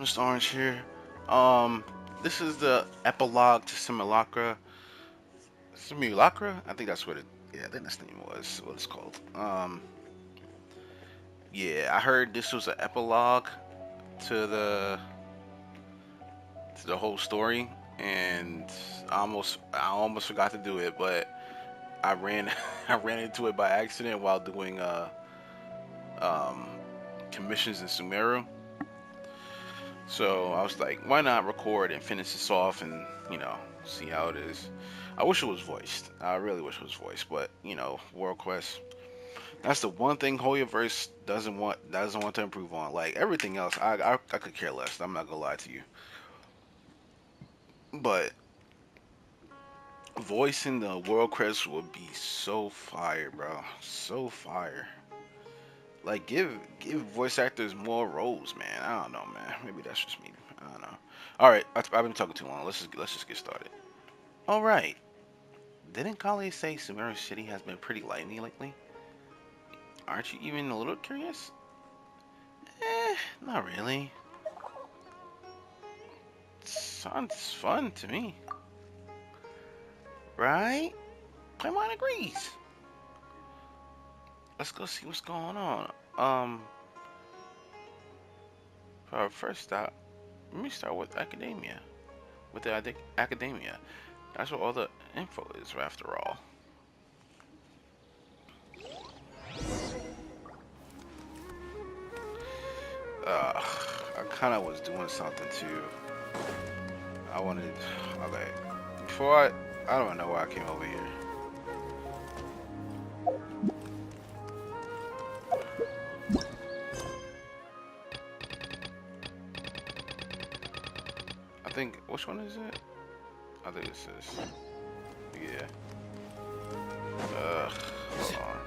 Mr. Orange here. Um, this is the epilogue to Simulacra. Simulacra? I think that's what it. Yeah, I think that's the name was what it's called. Yeah, I heard this was an epilogue to the whole story, and I almost forgot to do it, but I ran I ran into it by accident while doing um commissions in Sumeru. So I was like, why not record and finish this off and, see how it is. I wish it was voiced. I really wish it was voiced, but World Quest. That's the one thing Hoyoverse doesn't want to improve on. Like everything else, I could care less. I'm not gonna lie to you. But voicing the World Quest would be so fire, bro. So fire. Like give voice actors more roles, man. I don't know, man. Maybe that's just me. I don't know. All right, I've been talking too long. Let's just get started. All right. Didn't Kali say Sumeru City has been pretty lively lately? Aren't you even a little curious? Not really. Sounds fun to me, right? Paimon agrees. Let's go see what's going on. For our first stop, let me start with academia. With the academia, that's where all the info is, after all. Uh, I kind of was doing something too. I wanted. Okay. Before I don't know why I came over here. I think which one is it? I think it's this. Yeah. Hold on.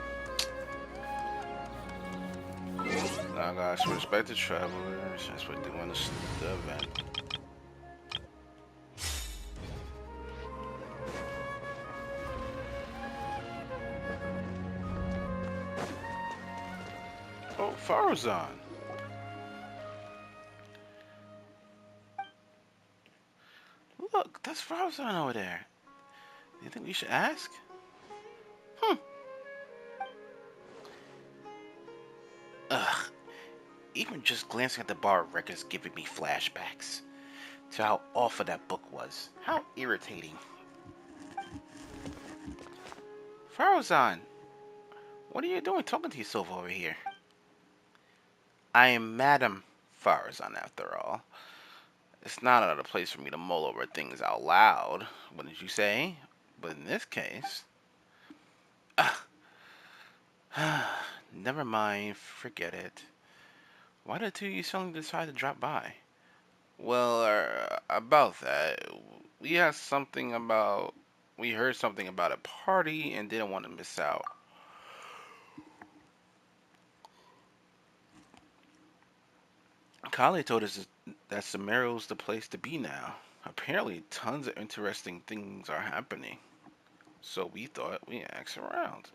Now, guys, respect the travelers since we're doing the event. Oh, Farazan. Look, that's Farazan over there. Do you think we should ask? Hmm. Ugh. Even just glancing at the bar of records giving me flashbacks to how awful that book was. How irritating. Farazan, what are you doing talking to yourself over here? I am Madam Farazan, after all. It's not another place for me to mull over things out loud, wouldn't you say? But in this case, never mind, forget it. Why did two of you suddenly decide to drop by? Well, about that, we had something about, we heard something about a party and didn't want to miss out. Kali told us that Sumeru's the place to be now. Apparently, tons of interesting things are happening. So we thought we'd ask around.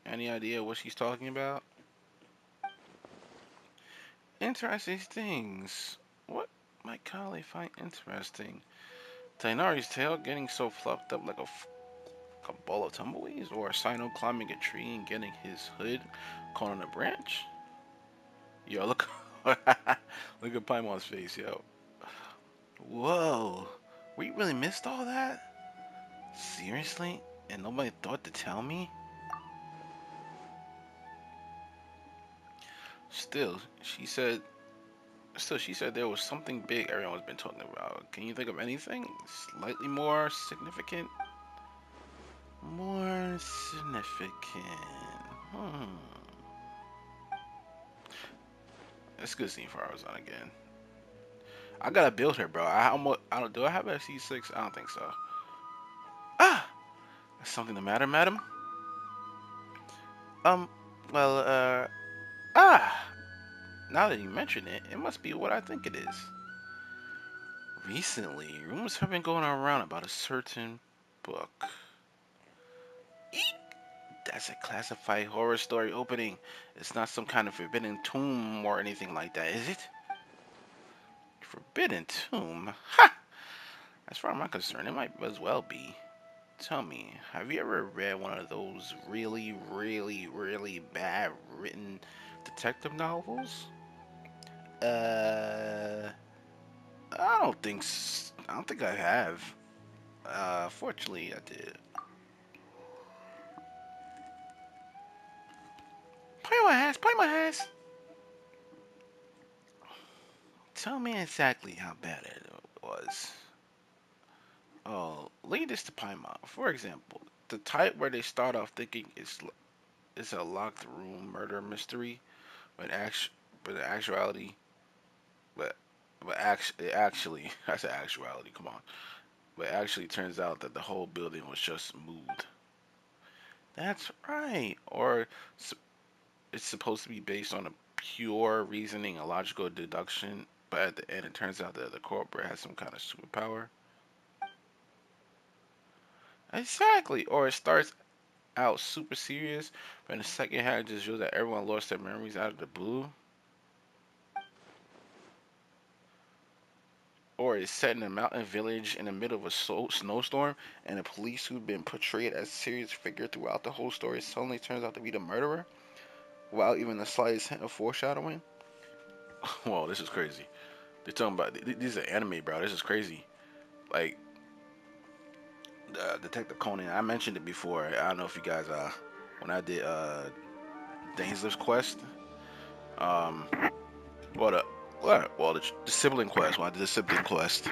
Any idea what she's talking about? Interesting things. What might Kali find interesting? Tainari's tail getting so fluffed up like a ball of tumbleweeds? Or Sino climbing a tree and getting his hood caught on a branch? Yo, look. Look at Paimon's face, yo. Whoa. We really missed all that? Seriously? And nobody thought to tell me? Still, she said she said there was something big everyone's been talking about. Can you think of anything slightly more significant? More significant. Hmm. It's good seeing Farazan again. I gotta build her, bro. I don't. Do I have a C6? I don't think so. Ah, is something the matter, madam? Um. Well. Ah. Now that you mention it, it must be what I think it is. Recently, rumors have been going around about a certain book. Eek! That's a classified horror story opening. It's not some kind of forbidden tomb or anything like that, is it? forbidden tomb? Ha! As far as I'm concerned, it might as well be. Tell me, have you ever read one of those really, really, really bad written detective novels? Uh, I don't think I have. Fortunately, I did. Play my ass. Tell me exactly how bad it was. Oh, lead this to Paimon. For example, the type where they start off thinking it's a locked room murder mystery, but but in actuality, but actually, I said actuality. Come on, but actually turns out that the whole building was just moved. That's right. Or it's supposed to be based on a pure reasoning, a logical deduction, but at the end it turns out that the corporate has some kind of superpower. Exactly. Or it starts out super serious, but in the second half it just shows that everyone lost their memories out of the blue. Or it's set in a mountain village in the middle of a snowstorm, and a police who've been portrayed as a serious figure throughout the whole story suddenly turns out to be the murderer, without even the slightest hint of foreshadowing. Whoa, this is crazy. They're talking about these are anime, bro. This is crazy. Like Detective Conan, I mentioned it before. I don't know if you guys when I did Dangerous Quest, um, well the sibling quest. When I did the sibling quest,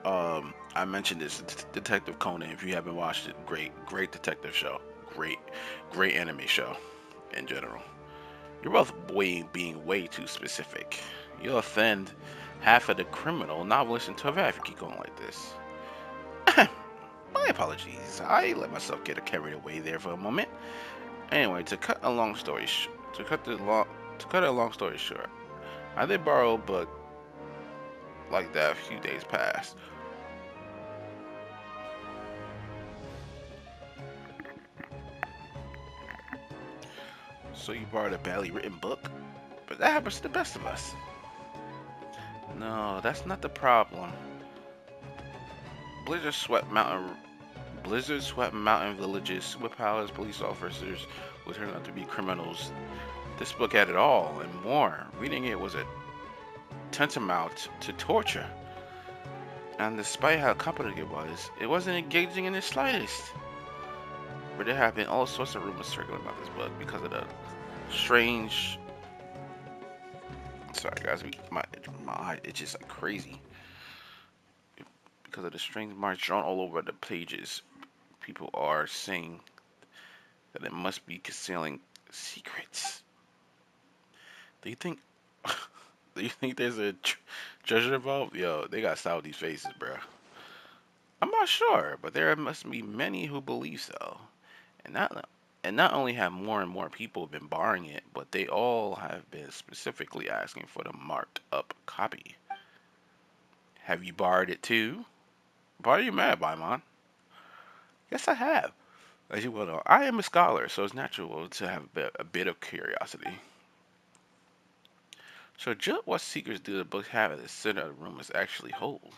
I mentioned this Detective Conan. If you haven't watched it, great detective show, great great anime show in general. You're both being way too specific. You'll offend half of the criminal novelists into a if you keep going like this. My apologies. I let myself get carried away there for a moment. Anyway, to cut a long story short, I did borrow a book like that a few days past. So you borrowed a badly written book? But that happens to the best of us. No, that's not the problem. Blizzard swept mountain Blizzard swept mountain villages, superpowers, police officers who turned out to be criminals. This book had it all and more. Reading it was a tantamount to torture. And despite how competent it wasn't engaging in the slightest. But there have been all sorts of rumors circling about this book because of the strange. Sorry, guys, my eye itches like crazy because of the strange marks drawn all over the pages. People are saying that it must be concealing secrets. Do you think? Do you think there's a treasure involved? Yo, they got style with these faces, bro. I'm not sure, but there must be many who believe so. And not only have more and more people been borrowing it, but they all have been specifically asking for the marked up copy. Have you borrowed it too? Why are you mad, Baimon? Yes, I have. As you well know, I am a scholar, so it's natural to have a bit of curiosity. So, just what secrets do the books have at the center of the room is actually hold?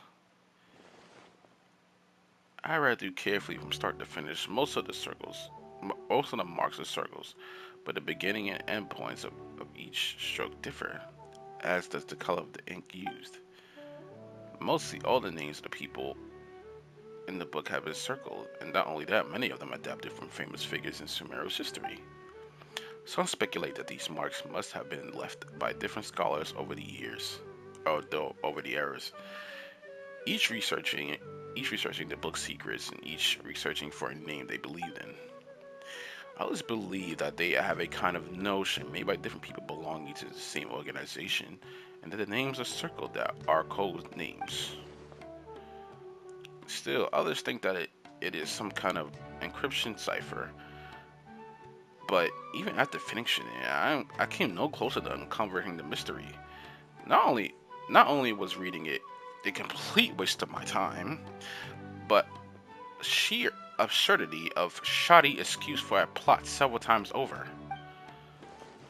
I read through carefully from start to finish. Most of the marks are circles, but the beginning and end points of each stroke differ, as does the color of the ink used. Mostly all the names of the people in the book have been circled, and not only that, many of them adapted from famous figures in Sumero's history. Some speculate that these marks must have been left by different scholars over the years, or though over the eras, each researching each researching the book's secrets and each researching for a name they believed in. Others believe that they have a kind of notion made by different people belonging to the same organization, and that the names are circled that are code names. Still, others think that it is some kind of encryption cipher, but even after finishing it, I came no closer to uncovering the mystery. Not only, not only was reading it a complete waste of my time, but sheer absurdity of shoddy excuse for a plot several times over.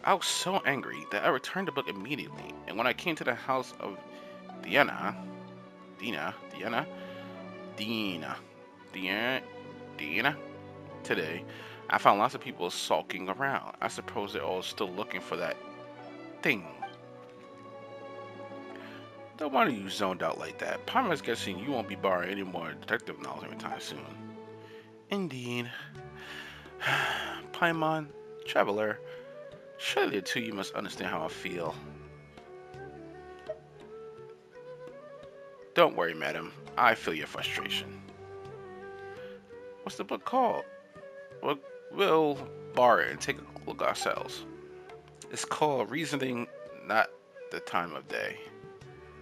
I was so angry that I returned the book immediately, and when I came to the house of Diana, Dina, Diana, Dina, Dina, Dina, today, I found lots of people sulking around. I suppose they're all still looking for that thing. No wonder you zoned out like that. Parma's guessing you won't be borrowing any more detective knowledge anytime soon. Indeed. Paimon, traveler, surely the two you must understand how I feel. Don't worry, madam. I feel your frustration. What's the book called? We'll borrow it and take a look ourselves. It's called Reasoning, Not the Time of Day.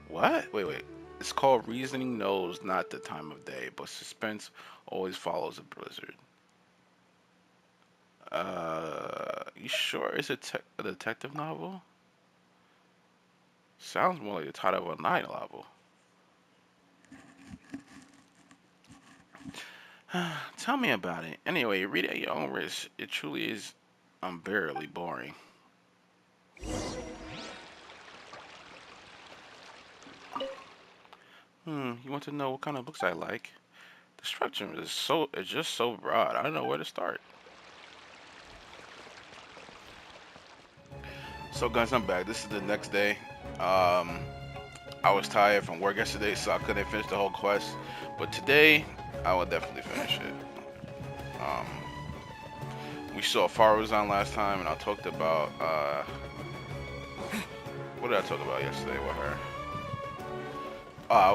What? Wait. It's called Reasoning Knows Not the Time of Day, but suspense always follows a blizzard. You sure it's a detective novel? Sounds more like the title of a night novel. Tell me about it. Anyway, read it at your own risk. It truly is unbearably boring. You want to know what kind of books I like? The structure is just so broad. I don't know where to start. So guys, I'm back. This is the next day. I was tired from work yesterday, so I couldn't finish the whole quest. But today, I will definitely finish it. Um, we saw Faruzan last time, and I talked about what did I talk about yesterday with her? Oh, I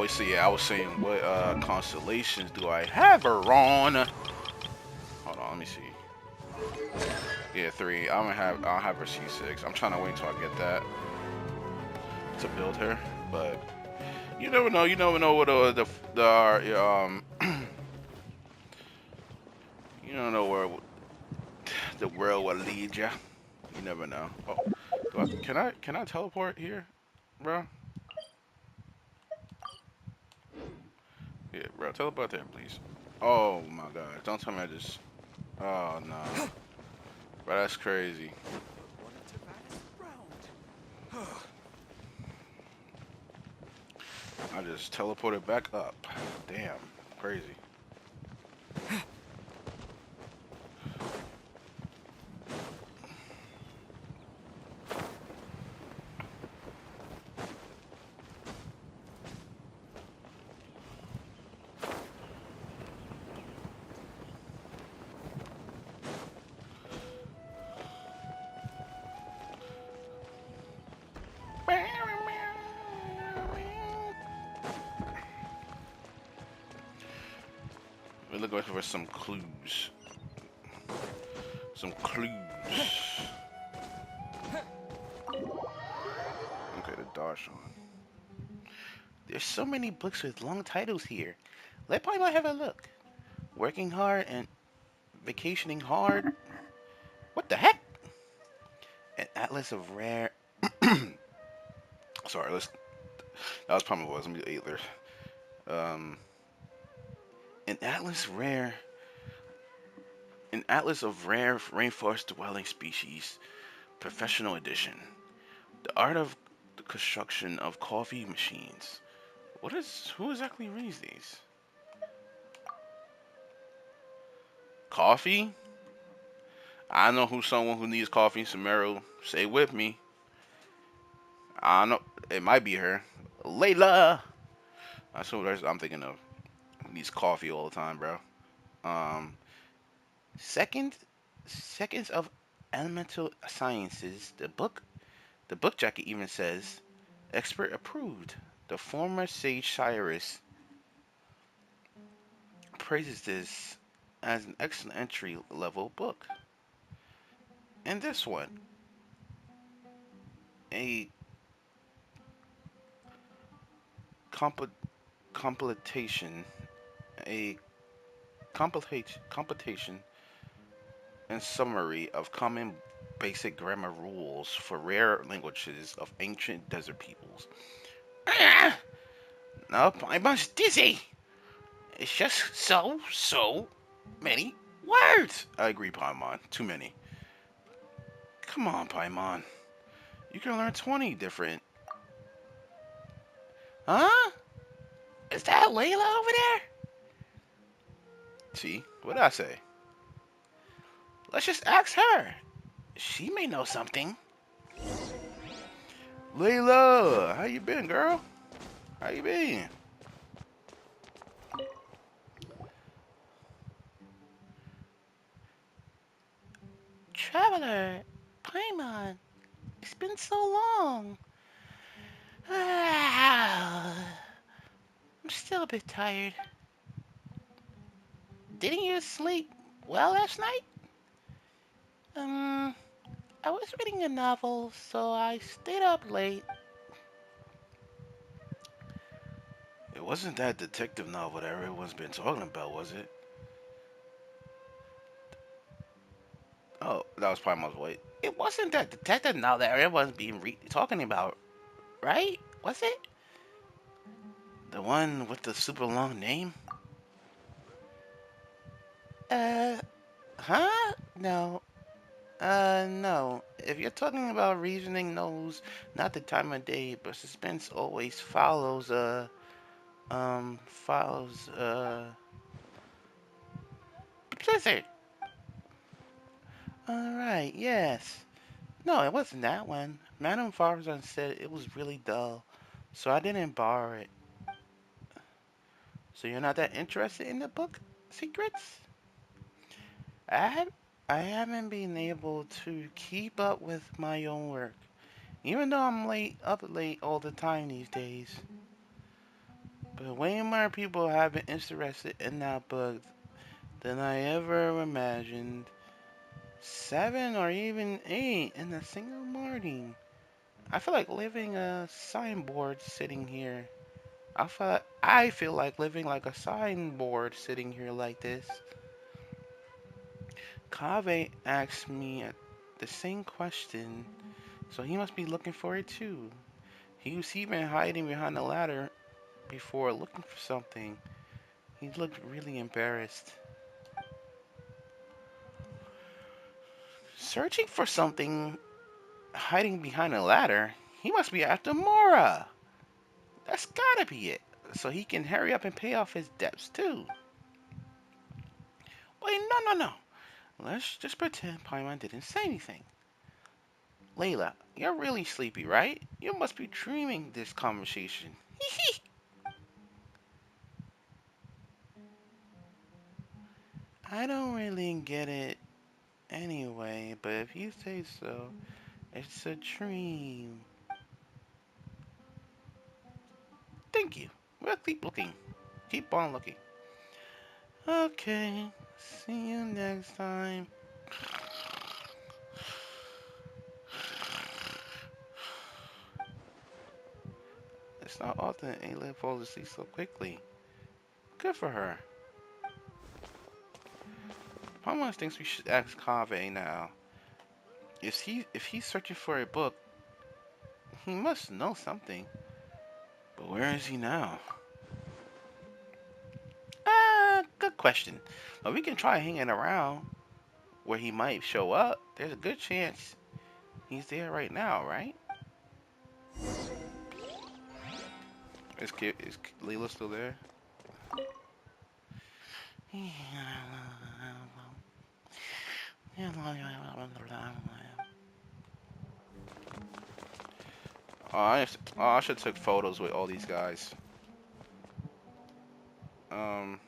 was saying what constellations do I have her on? Hold on, let me see. Yeah, 3. I'll have her C6. I'm trying to wait until I get that to build her, but you never know. You never know what you don't know where the world will lead you. You never know. Oh, can I teleport here, bro? Yeah, bro, teleport there, please. Oh my God! Don't tell me I just. Oh no, bro, that's crazy. I just teleported back up. Damn, crazy. We're looking for some clues. Some clues. Okay, the Darshan. There's so many books with long titles here. Let Paimon have a look. Working hard and vacationing hard. What the heck? An atlas of rare. Sorry, that was probably was. Let me either. Um, an atlas rare. An atlas of rare rainforest dwelling species. Professional edition. The art of the construction of coffee machines. Who exactly reads these? Coffee? I know who's someone who needs coffee. Samaro, say with me. I don't know. It might be her. Layla. That's what I'm thinking of. Who needs coffee all the time, bro. Um, second, seconds of elemental sciences. The book jacket even says, expert approved. The former sage Cyrus praises this as an excellent entry level book. And this one, a comp- completation, a completation and summary of common basic grammar rules for rare languages of ancient desert peoples. Ah! Nope, I'm just dizzy. It's just so many words. I agree, Paimon. Too many. Come on, Paimon. You can learn 20 different. Huh? Is that Layla over there? See, what did I say? Let's just ask her. She may know something. Layla, how you been, girl? How you been? Traveler, Paimon, it's been so long. I'm still a bit tired. Didn't you sleep well last night? Um, I was reading a novel, so I stayed up late. It wasn't that detective novel that everyone's been talking about, was it? Oh, that was Paimon's voice. It wasn't that detective novel that everyone's been talking about, right? Was it? The one with the super long name? Uh, huh? No. No. If you're talking about reasoning knows not the time of day, but suspense always follows, Blizzard. Alright, yes. No, it wasn't that one. Madame Farzan said it was really dull, so I didn't borrow it. So you're not that interested in the book, Secrets? I have, I haven't been able to keep up with my own work, even though I'm up late all the time these days. But way more people have been interested in that book than I ever imagined. 7 or even 8 in a single morning. I feel like living a signboard sitting here. I feel like living like a signboard sitting here like this. Kaveh asked me the same question, so he must be looking for it too. He was even hiding behind the ladder before looking for something. He looked really embarrassed. Searching for something, hiding behind a ladder? He must be after Mora. That's gotta be it. So he can hurry up and pay off his debts too. Wait, no. Let's just pretend Paimon didn't say anything. Layla, you're really sleepy, right? You must be dreaming this conversation. I don't really get it anyway, but if you say so, it's a dream. Thank you. We'll keep looking. Keep on looking. Okay. See you next time. It's not often Ayla falls asleep so quickly. Good for her. Paimon thinks we should ask Kaveh now. If he's searching for a book, he must know something. But where is he now? Good question. But we can try hanging around where he might show up. There's a good chance he's there right now, right? Is Layla still there? I should take photos with all these guys. Um,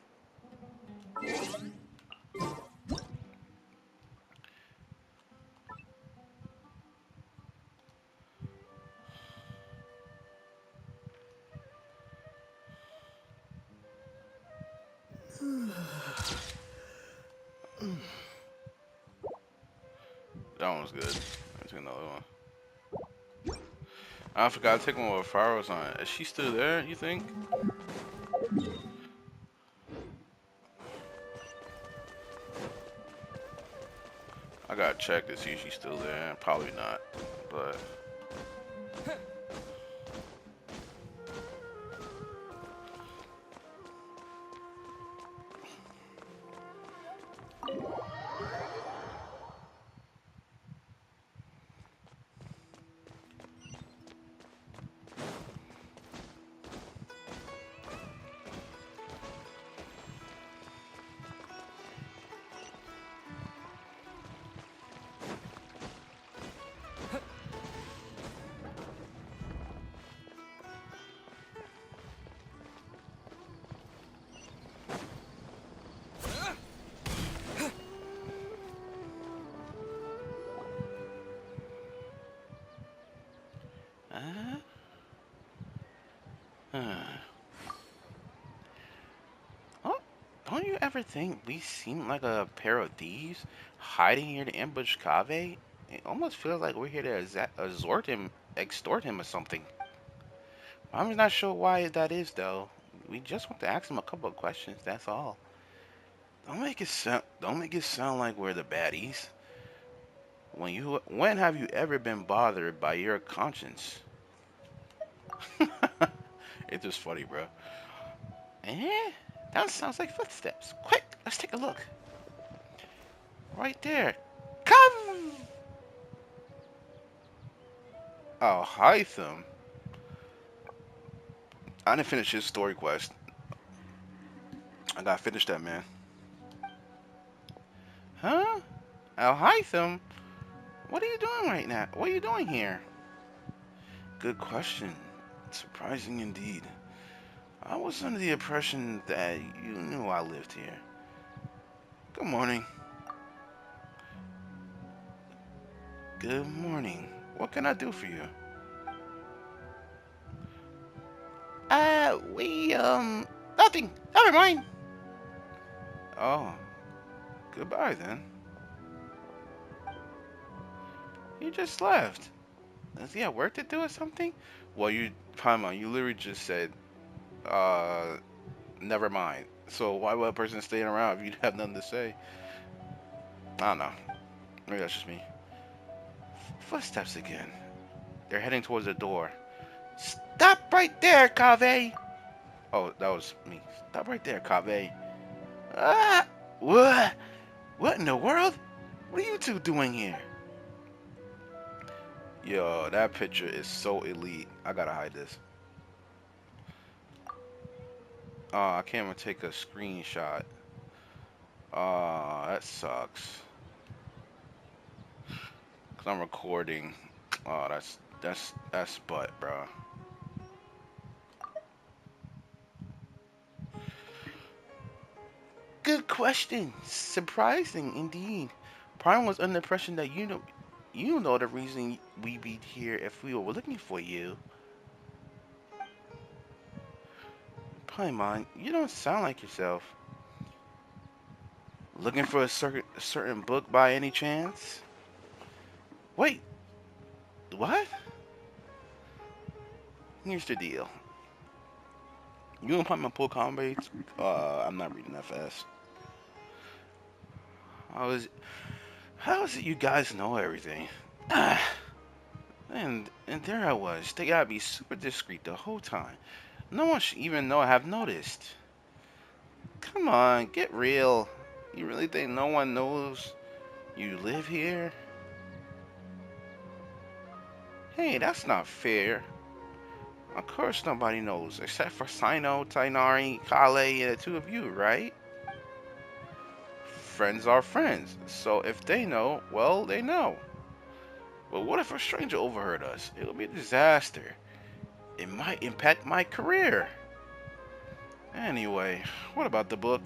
that one was good. Let me take another one. I forgot to take one with Pharaoh's on it. Is she still there, you think? I gotta check to see if she's still there. Probably not. But Oh, don't you ever think we seem like a pair of thieves hiding here to ambush Kaveh? It almost feels like we're here to extort him or something. I'm not sure why that is, though. We just want to ask him a couple of questions, that's all. Don't make it sound like we're the baddies. When have you ever been bothered by your conscience? It's just funny, bro. Eh? That sounds like footsteps. Quick, let's take a look. Right there. Come! Oh, Hytham. I didn't finish his story quest. I gotta finish that, man. Huh? Hytham? What are you doing right now? What are you doing here? Good question. Surprising indeed. I was under the impression that you knew I lived here. Good morning. Good morning. What can I do for you? Nothing. Never mind. Oh, goodbye then. You just left. Does he have work to do or something? Well, Paimon, you literally just said, uh, never mind. So why would a person staying around if you have nothing to say? I don't know. Maybe that's just me. Footsteps again. They're heading towards the door. Stop right there, Kaveh! Oh, that was me. Stop right there, Kaveh. Ah! What? What in the world? What are you two doing here? Yo, that picture is so elite. I gotta hide this. I can't even take a screenshot. That sucks. Cause I'm recording. Oh, that's butt, bro. Good question. Surprising indeed. Prime was under the impression that you know the reason we be here if we were looking for you. Paimon, you don't sound like yourself. Looking for a certain book by any chance? Wait, what? Here's the deal. You and Paimon pull combos? I'm not reading that fast. How is it you guys know everything? And there I was. They gotta be super discreet the whole time. No one should even know I have noticed. Come on, get real. You really think no one knows you live here? Hey, that's not fair. Of course nobody knows, except for Sino, Tainari, Kale, and the two of you, right? Friends are friends, so if they know, well, they know. But what if a stranger overheard us? It would be a disaster. It might impact my career. Anyway, what about the book?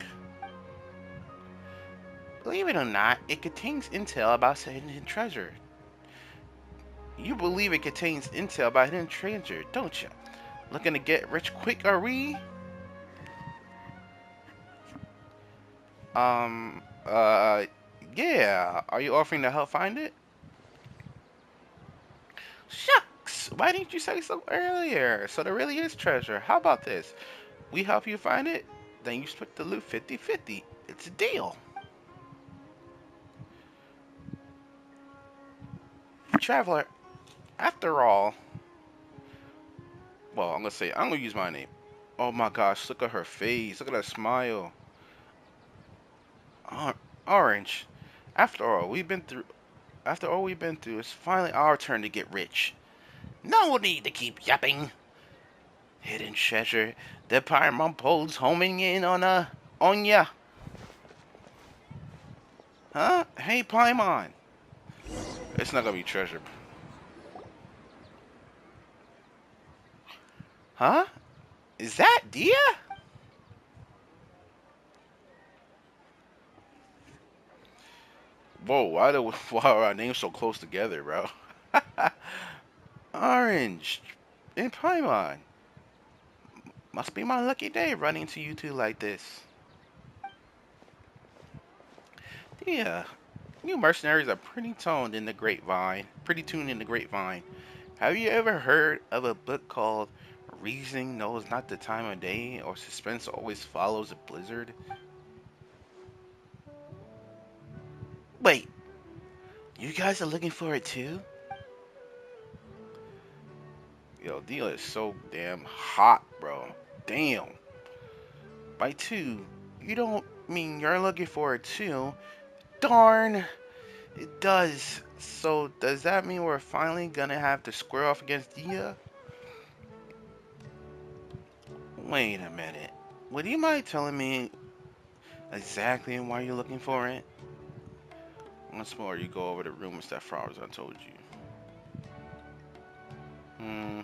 Believe it or not, it contains intel about hidden treasure. You believe it contains intel about hidden treasure, don't you? Looking to get rich quick, are we? Um, uh, yeah. Are you offering to help find it? Shucks! Why didn't you say so earlier? So there really is treasure. How about this? We help you find it, then you split the loot 50-50. It's a deal. Traveler, after all, well, I'm gonna use my name. Oh my gosh, look at her face. Look at that smile. Or- Orange. After all we've been through, it's finally our turn to get rich. No need to keep yapping. Hidden treasure. The Paramount Pole's homing in on ya. Huh? Hey, Paimon. It's not gonna be treasure. Huh? Is that Dia? Whoa, why are our names so close together, bro? Orange and Paimon. Must be my lucky day running to you two like this. Yeah, you mercenaries are pretty tuned in the grapevine. Pretty tuned in the grapevine. Have you ever heard of a book called Reasoning Knows Not the Time of Day or Suspense Always Follows a Blizzard? Wait, you guys are looking for it too? Yo, Deal is so damn hot, bro. Damn. By two, you don't mean you're looking for it too? Darn, it does. So does that mean we're finally gonna have to square off against Dia? Wait a minute. Would you mind telling me exactly why you're looking for it? Once more, you go over the rumors that Flowers I told you. Hmm.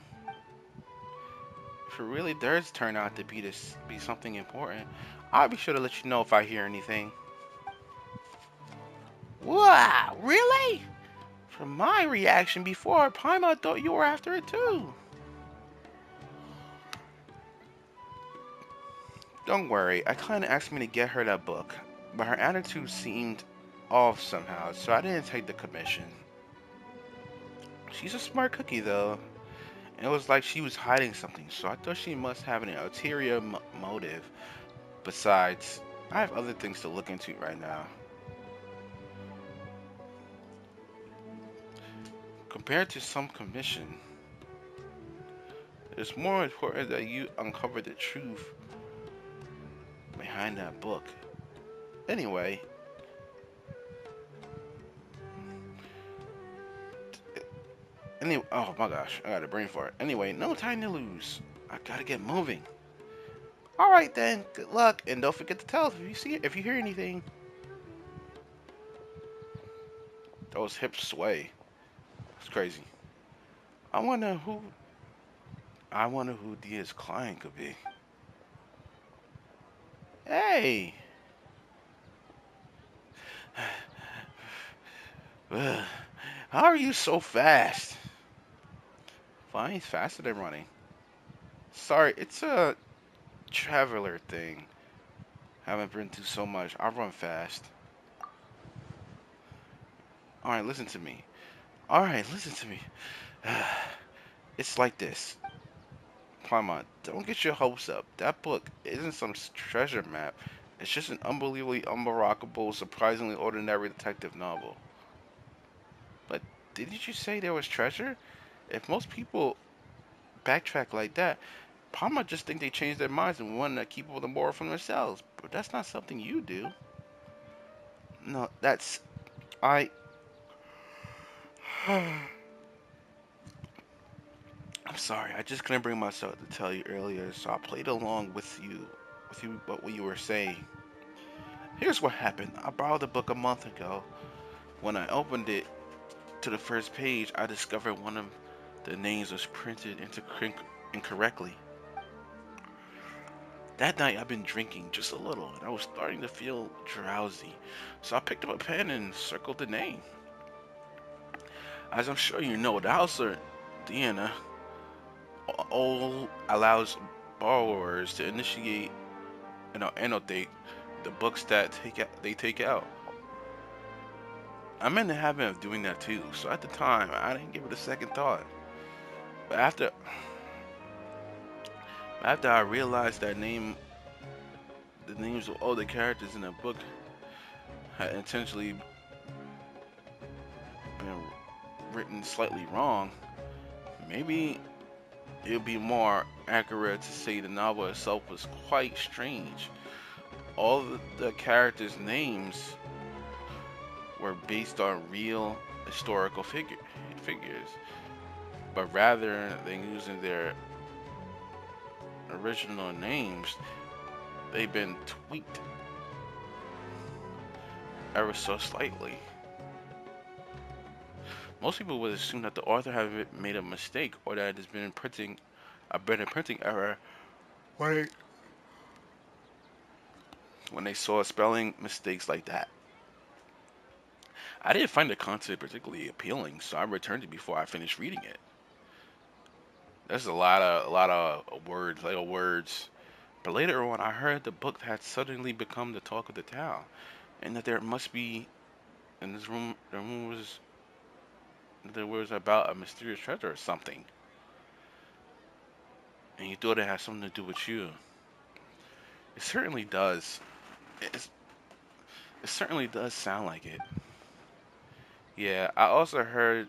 If it really does turn out to be something important, I'll be sure to let you know if I hear anything. Wow, really? From my reaction before, Paima thought you were after it too. Don't worry, I kinda asked me to get her that book, but her attitude seemed off somehow, so I didn't take the commission. She's a smart cookie though, and it was like she was hiding something, so I thought she must have an ulterior motive. Besides, I have other things to look into right now. Compared to some commission, it's more important that you uncover the truth behind that book. Anyway, oh my gosh, I got a brain fart. Anyway, no time to lose. I gotta get moving. All right then, good luck, and don't forget to tell us if you hear anything. Those hips sway. It's crazy. I wonder who I wonder who Dia's client could be. Hey, how are you so fast? Flying's faster than running. Sorry, it's a traveler thing. Haven't been through so much. I run fast. Alright, listen to me. Alright, listen to me. It's like this. Paimon, don't get your hopes up. That book isn't some treasure map. It's just an unbelievably unmorockable, surprisingly ordinary detective novel. But didn't you say there was treasure? If most people backtrack like that, Paimon just think they changed their minds and want to keep all the moral from themselves. But that's not something you do. No, that's I. I'm sorry, I just couldn't bring myself to tell you earlier, so I played along with you, what you were saying. Here's what happened. I borrowed the book a month ago. When I opened it to the first page, I discovered one of the names was printed incorrectly. That night, I've been drinking just a little, and I was starting to feel drowsy, so I picked up a pen and circled the name. As I'm sure you know, the house of Diana all allows borrowers to initiate and annotate the books that they take out. I'm in the habit of doing that too, so at the time I didn't give it a second thought. But after I realized the names of all the characters in the book had intentionally been written slightly wrong, maybe it would be more accurate to say the novel itself was quite strange. All the characters' names were based on real historical figures, but rather than using their original names, they've been tweaked ever so slightly. Most people would assume that the author had made a mistake or that there's been a printing error when they saw spelling mistakes like that. I didn't find the content particularly appealing, so I returned it before I finished reading it. There's a lot of words, little words. But later on, I heard the book had suddenly become the talk of the town, and that there must be in this room. The room was there was about a mysterious treasure or something, and you thought it had something to do with you. It certainly does. It's, it certainly does sound like it. Yeah, I also heard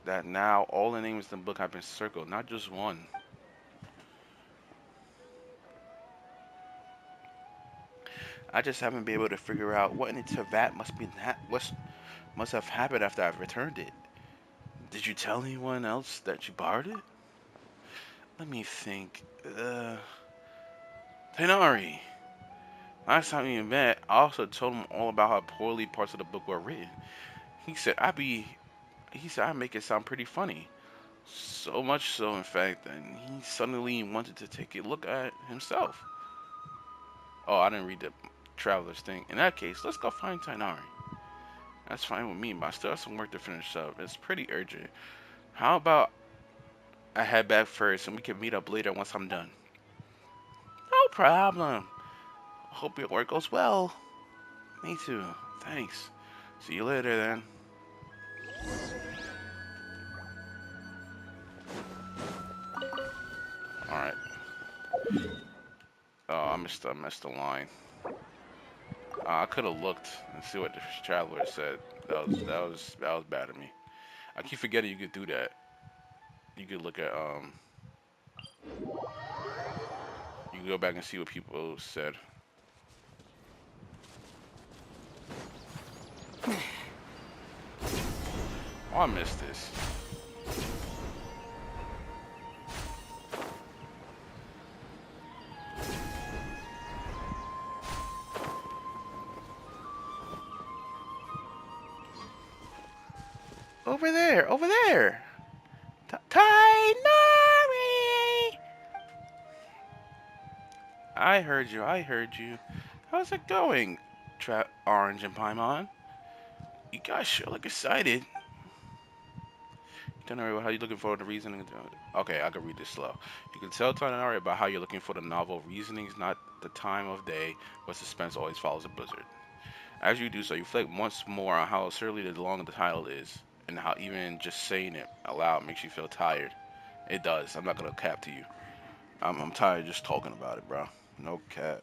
that now all the names in the book have been circled, not just one. I just haven't been able to figure out what in the Tavat must have happened after I've returned it. Did you tell anyone else that you borrowed it? Let me think. Tenari. Last time we met, I also told him all about how poorly parts of the book were written. He said he said I make it sound pretty funny. So much so, in fact, that he suddenly wanted to take a look at it himself. Oh, I didn't read the traveler's thing. In that case, let's go find Tainari. That's fine with me, but I still have some work to finish up. It's pretty urgent. How about I head back first and we can meet up later once I'm done? No problem. Hope your work goes well. Me too. Thanks. See you later then. Alright. Oh, I missed the line. I could have looked and see what the traveler said. That was bad of me. I keep forgetting you could do that. You could look at you can go back and see what people said. Oh, I missed this. Over there, over there. Tainari! I heard you, I heard you. How's it going, Orange and Paimon? You guys sure look excited. Itinerary, how you looking for the reasoning? Okay, I can read this slow. You can tell itinerary about how you're looking for the novel reasonings, not the time of day, but suspense always follows a blizzard. As you do so, you reflect once more on how absurdly long the title is, and how even just saying it aloud makes you feel tired. It does. I'm not gonna cap to you. I'm tired just talking about it, bro. No cap.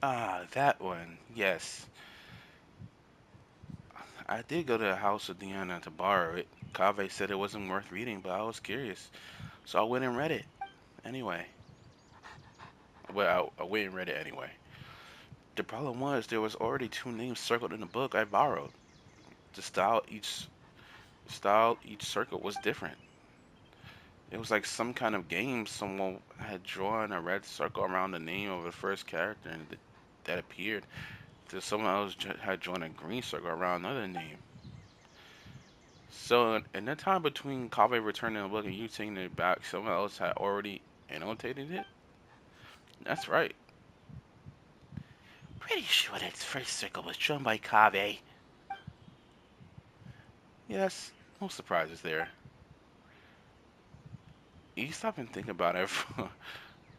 Ah, that one. Yes. I did go to the house of Deanna to borrow it. Kaveh said it wasn't worth reading, but I was curious. So I went and read it anyway. Well, I went and read it anyway. The problem was there was already two names circled in the book I borrowed. The style each circle was different. It was like some kind of game. Someone had drawn a red circle around the name of the first character and that appeared. Then someone else had drawn a green circle around another name. So in the time between Kaveh returning the book and you taking it back, someone else had already annotated it. That's right. Pretty sure that first circle was drawn by Kaveh. Yes, no surprises there. You stop and think about it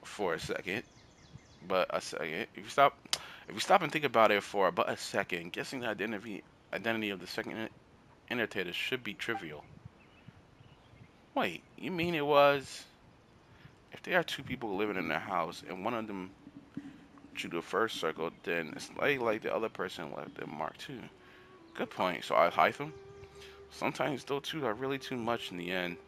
for a second, but a second. If you stop and think about it for but a second, guessing the identity of the second annotator should be trivial. Wait, you mean it was? If there are two people living in the house and one of them drew the first circle, then it's like the other person left it marked too. Good point. So I hide them. Sometimes those two are really too much in the end.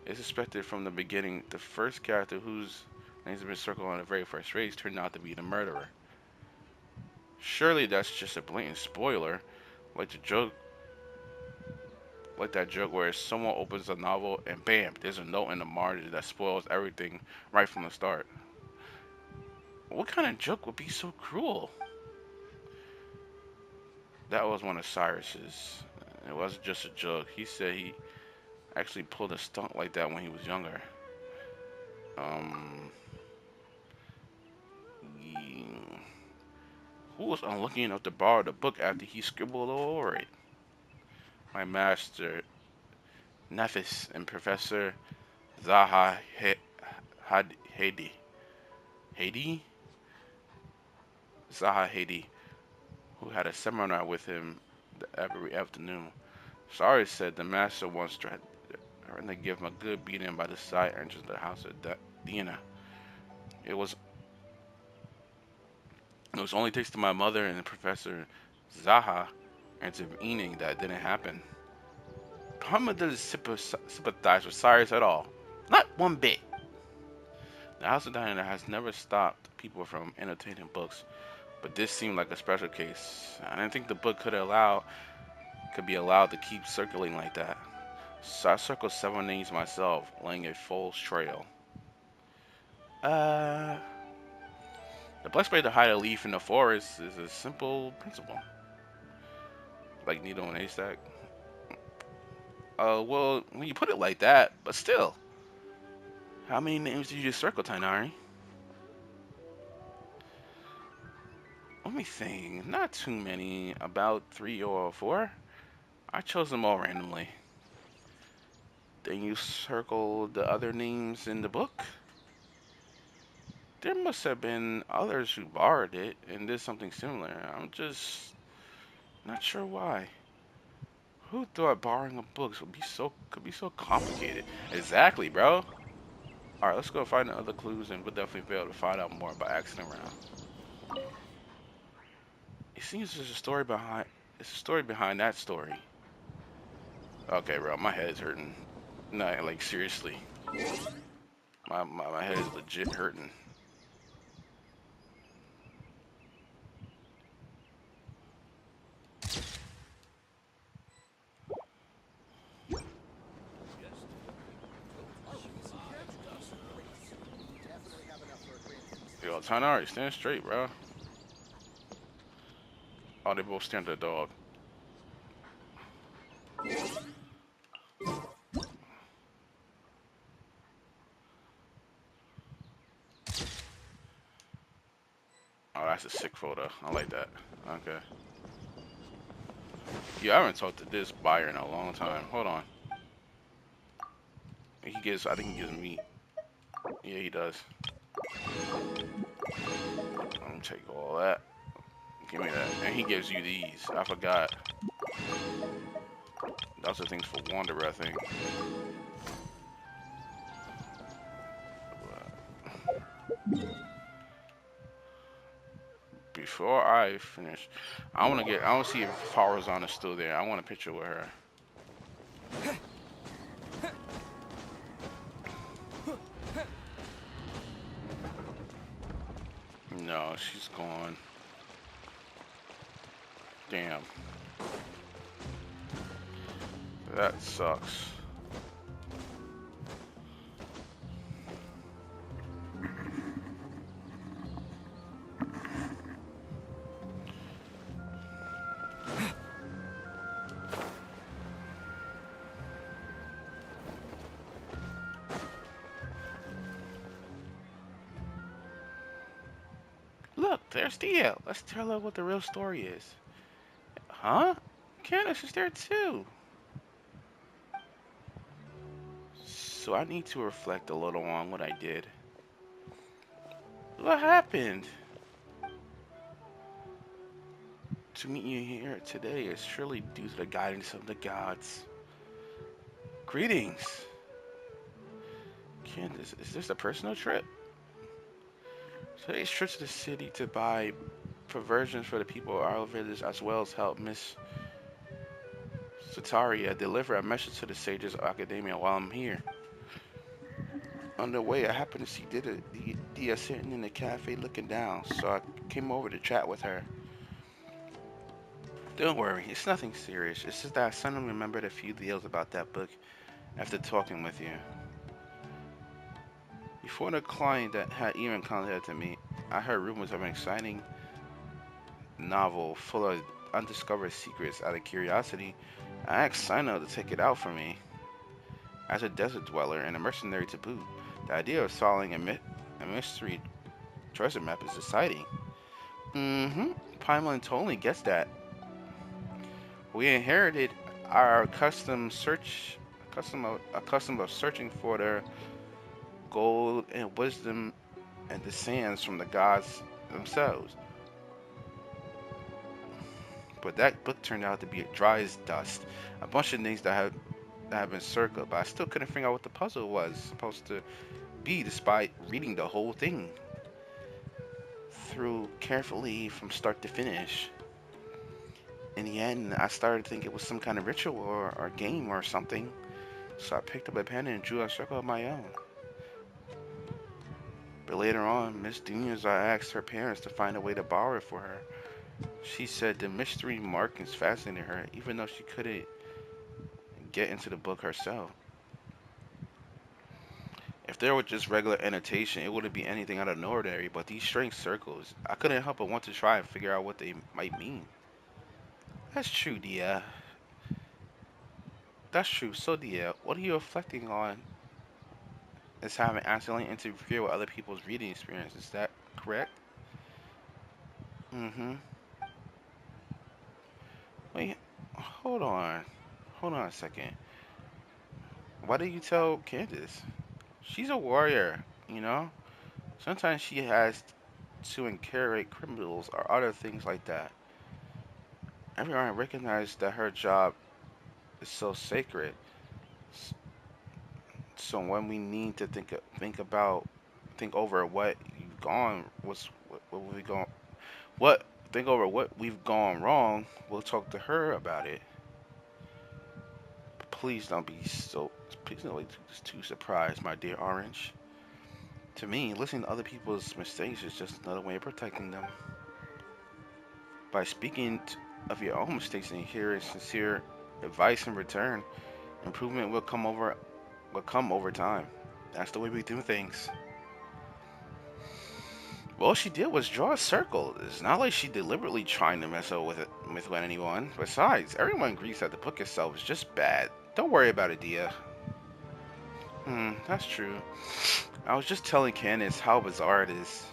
It's suspected from the beginning the first character whose names have been circled on the very first race turned out to be the murderer. Surely that's just a blatant spoiler, like the joke, like that joke where someone opens a novel and bam, there's a note in the margin that spoils everything right from the start. What kind of joke would be so cruel? That was one of Cyrus's. It wasn't just a joke. He said he actually pulled a stunt like that when he was younger. Um, Who was unlucky enough to borrow the book after he scribbled all over it? My master, Nephis, and Professor Zaha Hadi. Hadi? Zaha Hadi, who had a seminar with him every afternoon. Sorry said the master once tried to give him a good beating by the side entrance of the house of Dina. It was it was only thanks to my mother and Professor Zaha intervening that didn't happen. Muhammad doesn't sympathize with Cyrus at all. Not one bit. The House of Diana has never stopped people from entertaining books, but this seemed like a special case. I didn't think the book could be allowed to keep circulating like that. So I circled several names myself, laying a false trail. Uh, the best way to hide a leaf in the forest is a simple principle. Like needle and haystack. Well, when you put it like that, but still. How many names did you just circle, Tainari? Let me think. Not too many. About 3 or 4. I chose them all randomly. Then you circled the other names in the book? There must have been others who borrowed it and did something similar. I'm just not sure why. Who thought borrowing a book could be so complicated? Exactly, bro. Alright, let's go find the other clues and we'll definitely be able to find out more by asking around. It seems there's a story behind that story. Okay, bro, my head is hurting. No, like seriously. My head is legit hurting. Yo, Tanari, stand straight, bro. Oh, they both stand to the dog. Oh, that's a sick photo. I like that. Okay. Yeah, I haven't talked to this buyer in a long time. Hold on. I think he gives meat. Yeah, he does. Let me take all that. Give me that. And he gives you these. I forgot. Those are things for Wanderer, I think. Before I finish, I want to see if Farazan is still there. I want a picture with her. No, she's gone. Damn. That sucks. Look, there's Thea. Let's tell her what the real story is. Huh? Candace is there too. So I need to reflect a little on what I did. What happened? To meet you here today is surely due to the guidance of the gods. Greetings. Candace, is this a personal trip? Today's trip to the city to buy provisions for the people of our village as well as help Miss Sataria deliver a message to the sages of academia while I'm here. On the way, I happened to see Dia sitting in the cafe looking down, so I came over to chat with her. Don't worry, it's nothing serious. It's just that I suddenly remembered a few deals about that book after talking with you. Before the client that had even contacted me, I heard rumors of an exciting novel full of undiscovered secrets. Out of curiosity, I asked Sino to take it out for me. As a desert dweller and a mercenary to boot, the idea of solving a mystery treasure map is exciting. Mm-hmm. Paimon totally gets that. We inherited our custom of searching for the gold and wisdom and the sands from the gods themselves. But that book turned out to be dry as dust. A bunch of things that have been circled, but I still couldn't figure out what the puzzle was supposed to be despite reading the whole thing through carefully from start to finish. In the end, I started to think it was some kind of ritual or game or something, so I picked up a pen and drew a circle of my own. But later on, Miss Dunias, I asked her parents to find a way to borrow it for her. She said the mystery markings fascinated her, even though she couldn't get into the book herself. If there were just regular annotation, it wouldn't be anything out of the ordinary, but these strange circles, I couldn't help but want to try and figure out what they might mean. That's true, Dia. That's true. So, Dia, what are you reflecting on as having accidentally interfered with other people's reading experience? Is that correct? Mm-hmm. Wait, hold on. Hold on a second. Why did you tell Candace? She's a warrior, you know? Sometimes she has to incarcerate criminals or other things like that. Everyone recognizes that her job is so sacred. S- So when we need to think over what you've gone, what we gone, what think over what we've gone wrong, we'll talk to her about it. But please don't be too surprised, my dear Orange. To me, listening to other people's mistakes is just another way of protecting them. By speaking of your own mistakes and hearing sincere advice in return, improvement will come over time. That's the way we do things. Well, all she did was draw a circle. It's not like she deliberately trying to mess up with anyone. Besides, everyone agrees that the book itself is just bad. Don't worry about it, Dia. That's true. I was just telling Candace how bizarre it is.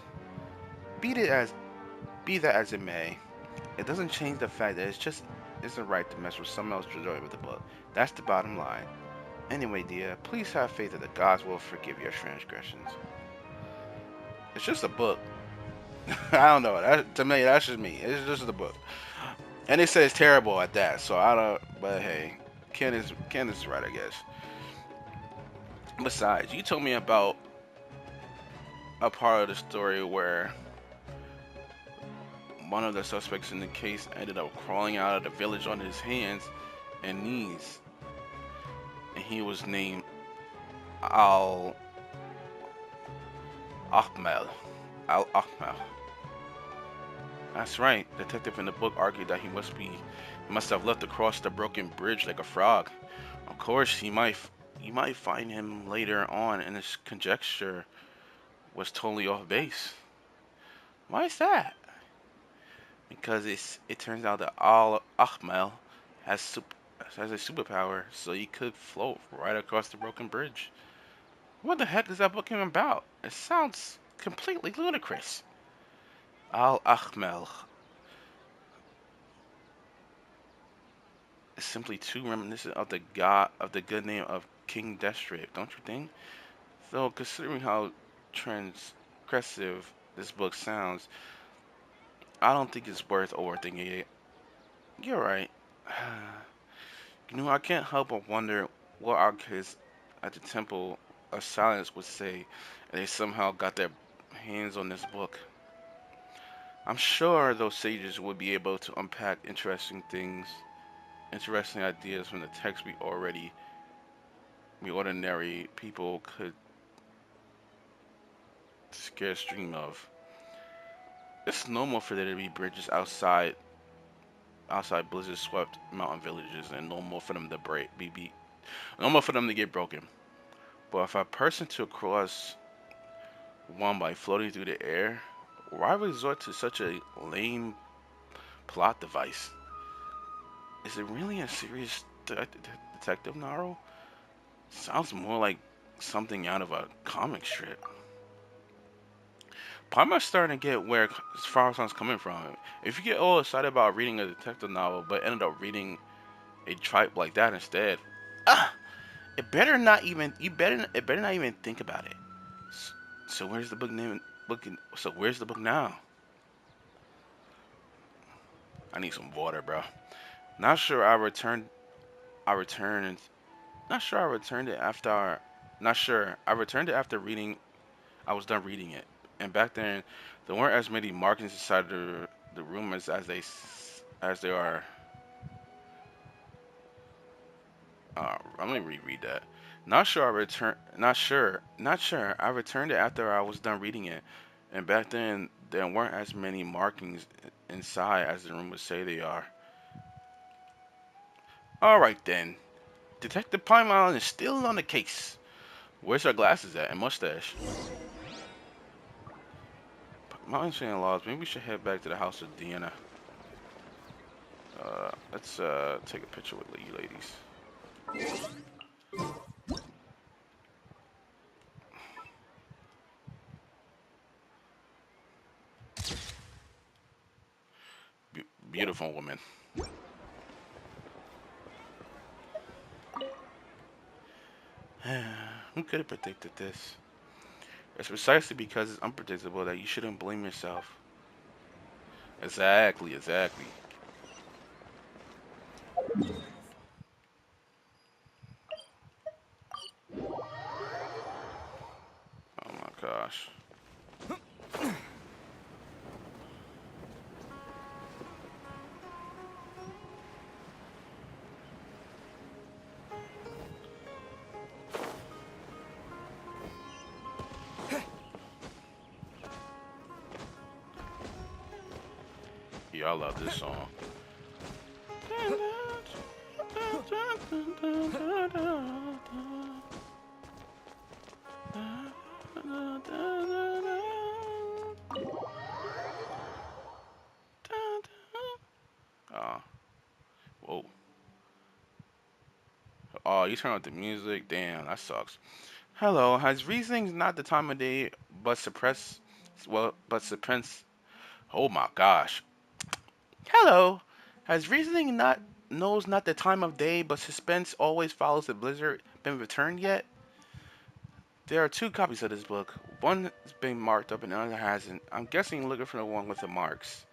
Be it as be that as it may, it doesn't change the fact that it's just isn't right to mess with someone else's joy with the book. That's the bottom line. Anyway, Dia, please have faith that the gods will forgive your transgressions. It's just a book. I don't know. To me, that's just me. It's just a book, and it says terrible at that. So I don't. But hey, Candace is right, I guess. Besides, you told me about a part of the story where one of the suspects in the case ended up crawling out of the village on his hands and knees, and he was named Al Ahmel. Al Ahmel. That's right. Detective in the book argued that he must have left across the broken bridge like a frog. Of course, you might find him later on, and his conjecture was totally off base. Why is that? Because it turns out that Al Ahmel has has a superpower, so he could float right across the broken bridge. What the heck is that book even about? It sounds completely ludicrous. Al Ahmel is simply too reminiscent of the good name of King Destrick, don't you think? Though considering how transgressive this book sounds, I don't think it's worth overthinking it. You're right. I can't help but wonder what our kids at the Temple of Silence would say if they somehow got their hands on this book. I'm sure those sages would be able to unpack interesting ideas from the text we ordinary people could scarce dream of. It's normal for there to be bridges outside blizzard swept mountain villages and normal for them to normal for them to get broken. But if a person to cross one by floating through the air, why resort to such a lame plot device? Is it really a serious detective novel? Sounds more like something out of a comic strip. Palmer's starting to get where Farhassan's coming from. If you get all excited about reading a detective novel, but ended up reading a tripe like that instead, ah, it better not even. It better not even think about it. So where's the book name? So where's the book now? I need some water, bro. Not sure I returned. I returned. Not sure I returned it after. Not sure I returned it after reading. I was done reading it, and back then there weren't as many markings inside the room as there are. Let me reread that. Not sure I returned. Not sure. Not sure. I returned it after I was done reading it, and back then there weren't as many markings inside as the rumors say they are. All right then. Detective Paimon is still on the case. Where's her glasses at and mustache? Mountain saying laws. Maybe we should head back to the house of Deanna. Let's take a picture with you ladies. Beautiful woman. Who could have predicted this? It's precisely because it's unpredictable that you shouldn't blame yourself. Exactly, exactly. Oh my gosh. Yeah, I love this song. Oh, whoa. Oh, you turn up the music? Damn, that sucks. Hello, has reasoning not the time of day, but suppress. Oh my gosh. Hello, has reasoning not knows not the time of day, but suspense always follows the blizzard been returned yet? There are two copies of this book. One has been marked up and the other hasn't. I'm guessing you're looking for the one with the marks.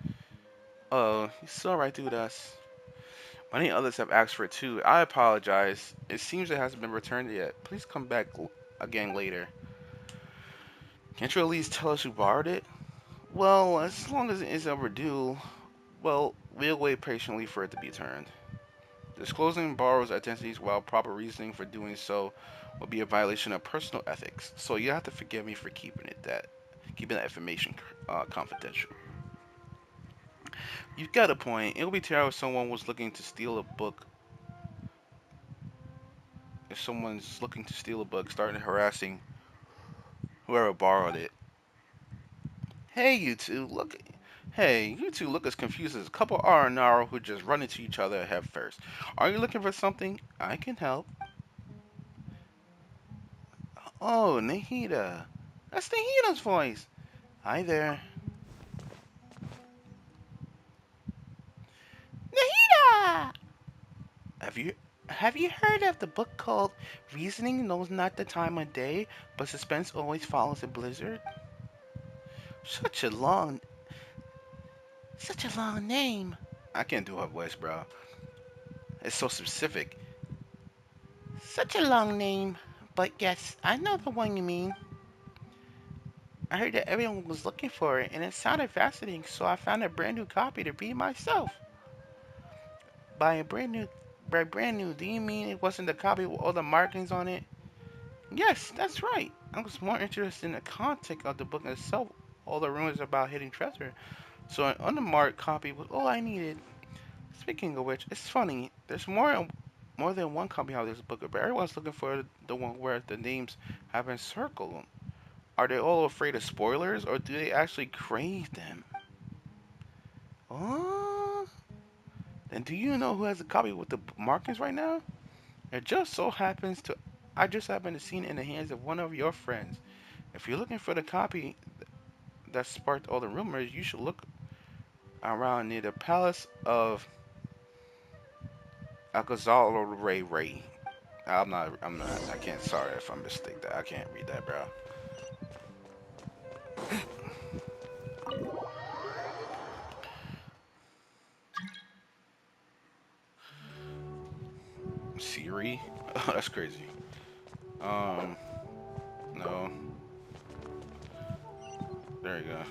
Oh, you saw right through us. Many others have asked for it too. I apologize. It seems it hasn't been returned yet. Please come back again later. Can't you at least tell us who borrowed it? Well, as long as it is overdue, well, we'll wait patiently for it to be returned. Disclosing borrower's identities without proper reasoning for doing so will be a violation of personal ethics. So you have to forgive me for keeping that information confidential. You've got a point. It would be terrible if someone was looking to steal a book. If someone's looking to steal a book, starting harassing whoever borrowed it. Hey, you two, look. Hey, you two look as confused as a couple Aranaro who just run into each other head first. Are you looking for something? I can help. Oh, Nahida. That's Nahida's voice. Hi there. Nahida! Have you have you heard of the book called Reasoning Knows Not the Time of Day, but Suspense Always Follows a Blizzard? Such a long such a long name. I can't do her voice, bro. It's so specific. Such a long name. But yes, I know the one you mean. I heard that everyone was looking for it, and it sounded fascinating, so I found a brand new copy to read myself. By a brand new, by brand new, do you mean it wasn't the copy with all the markings on it? Yes, that's right. I was more interested in the content of the book itself, all the rumors about hidden treasure. So an unmarked copy was all I needed. Speaking of which, it's funny. There's more than one copy of this book, but everyone's looking for the one where the names have been circled. Are they all afraid of spoilers, or do they actually crave them? Oh, then do you know who has a copy with the markings right now? It just so happens to, I just happen to see it in the hands of one of your friends. If you're looking for the copy, that sparked all the rumors, you should look around near the palace of Alcazar. I can't, sorry if I mistake that. I can't read that, bro. Siri? Oh, that's crazy. Um, no. There you go.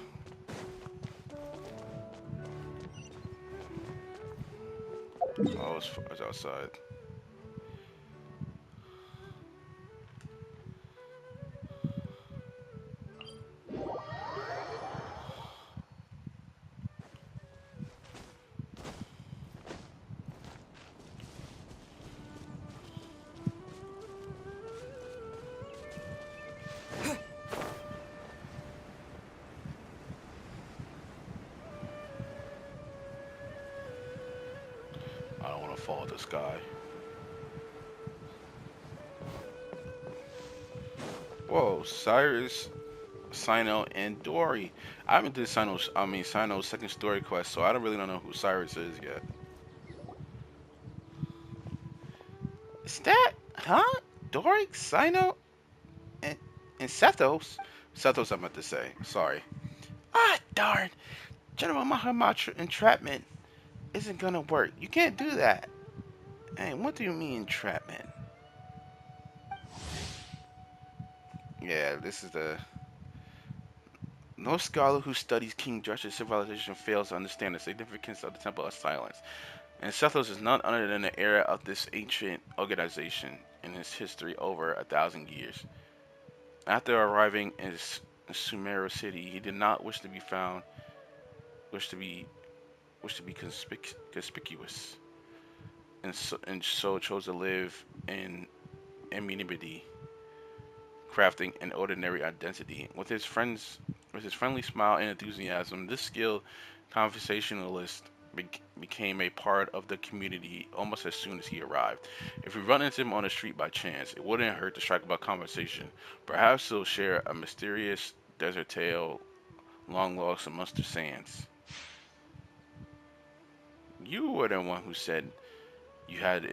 Oh, it's outside. I don't want to follow this guy. Whoa, Cyrus, Sino, and Dory. I haven't did Sino's second story quest, so I don't really don't know who Cyrus is yet. Is that, huh? Dory, Sino, and, and Sethos? Sethos, I meant to say. Sorry. Ah, darn. General Mahamatra entrapment isn't gonna work. You can't do that. Hey, what do you mean entrapment? Yeah, this is the... No scholar who studies King Josh's civilization fails to understand the significance of the Temple of Silence. And Sethos is none other than the era of this ancient organization in its history over 1,000 years. After arriving in Sumeru city, he did not wish to be found, wish to be, wish to be conspicuous, and so chose to live in anonymity, crafting an ordinary identity. With his friendly smile and enthusiasm, this skilled conversationalist became a part of the community almost as soon as he arrived. If we run into him on the street by chance, it wouldn't hurt to strike up a conversation. Perhaps he'll share a mysterious desert tale long lost amongst the sands. You were the one who said you had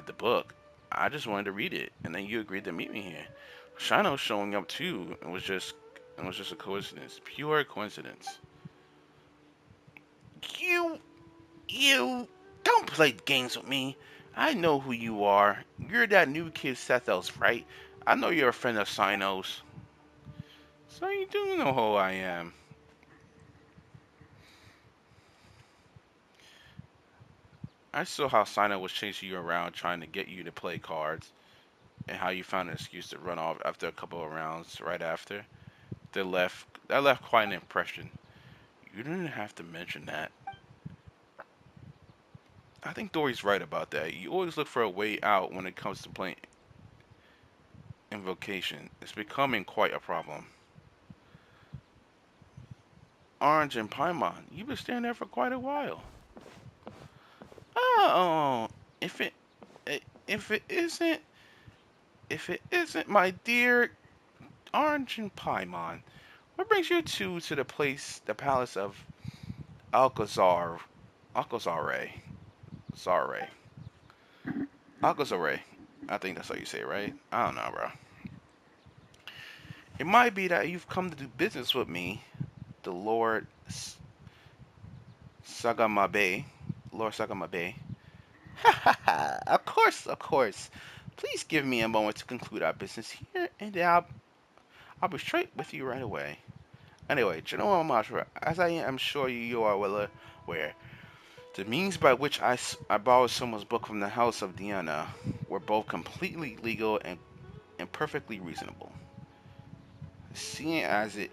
the book. I just wanted to read it, and then you agreed to meet me here. Shino showing up too, it was just a coincidence, pure coincidence. You you don't play games with me. I know who you are. You're that new kid Sethos, right? I know you're a friend of Sino's. So you do know who I am. I saw how Sino was chasing you around trying to get you to play cards, and how you found an excuse to run off after a couple of rounds right after. That left quite an impression. You didn't have to mention that. I think Dory's right about that. You always look for a way out when it comes to playing Invocation. It's becoming quite a problem. Orange and Paimon, you've been staying there for quite a while. Oh, if it if it isn't my dear Orange and Paimon, what brings you two to the palace of Alcazar, Alcazare, Zare, Alcazare? I think that's how you say it, right? I don't know, bro. It might be that you've come to do business with me, the Sagamabe, Lord Sagamabe. Ha ha ha! Of course, of course. Please give me a moment to conclude our business here, and then I'll be straight with you right away. Anyway, General Matra, as I am sure you are well aware, the means by which I borrowed someone's book from the House of Diana were both completely legal and perfectly reasonable. Seeing as it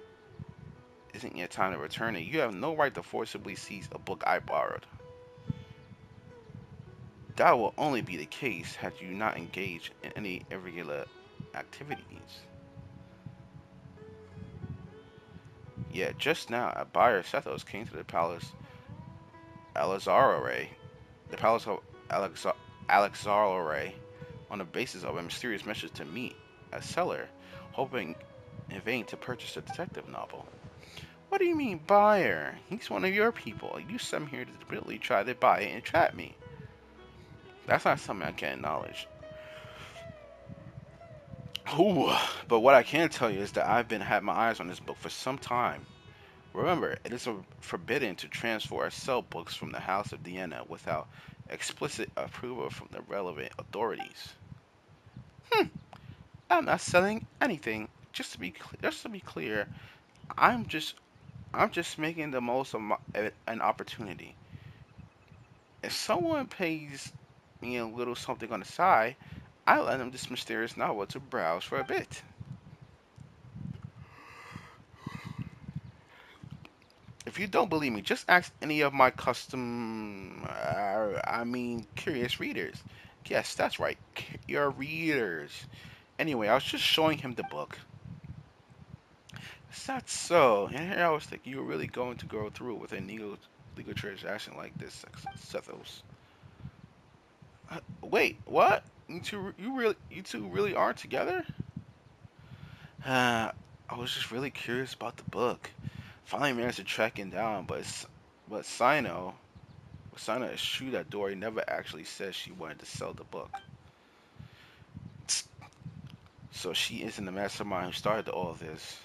isn't yet time to return it, you have no right to forcibly seize a book I borrowed. That will only be the case had you not engaged in any irregular activities. Yet just now, a buyer Sethos came to the palace Alexarore, the palace of Alexarore, on the basis of a mysterious message to meet a seller, hoping in vain to purchase a detective novel. What do you mean, buyer? He's one of your people. You sent him here to deliberately try to buy it and trap me. That's not something I can acknowledge. Ooh, but what I can tell you is that I've been had my eyes on this book for some time. Remember, it is forbidden to transfer or sell books from the House of Vienna without explicit approval from the relevant authorities. Hmm, I'm not selling anything. Just to be clear, I'm just I'm just making the most of an opportunity. If someone pays me a little something on the side, I lend them this mysterious novel to browse for a bit. If you don't believe me, just ask any of my curious readers. Yes, that's right, your readers. Anyway, I was just showing him the book. Is that so? And here I was thinking you were really going to go through with a legal transaction like this, Sethos. Wait, what? You two really are together? I was just really curious about the book. Finally managed to track him down, but Sino is true that Dory never actually said she wanted to sell the book. So she isn't the mastermind who started all this.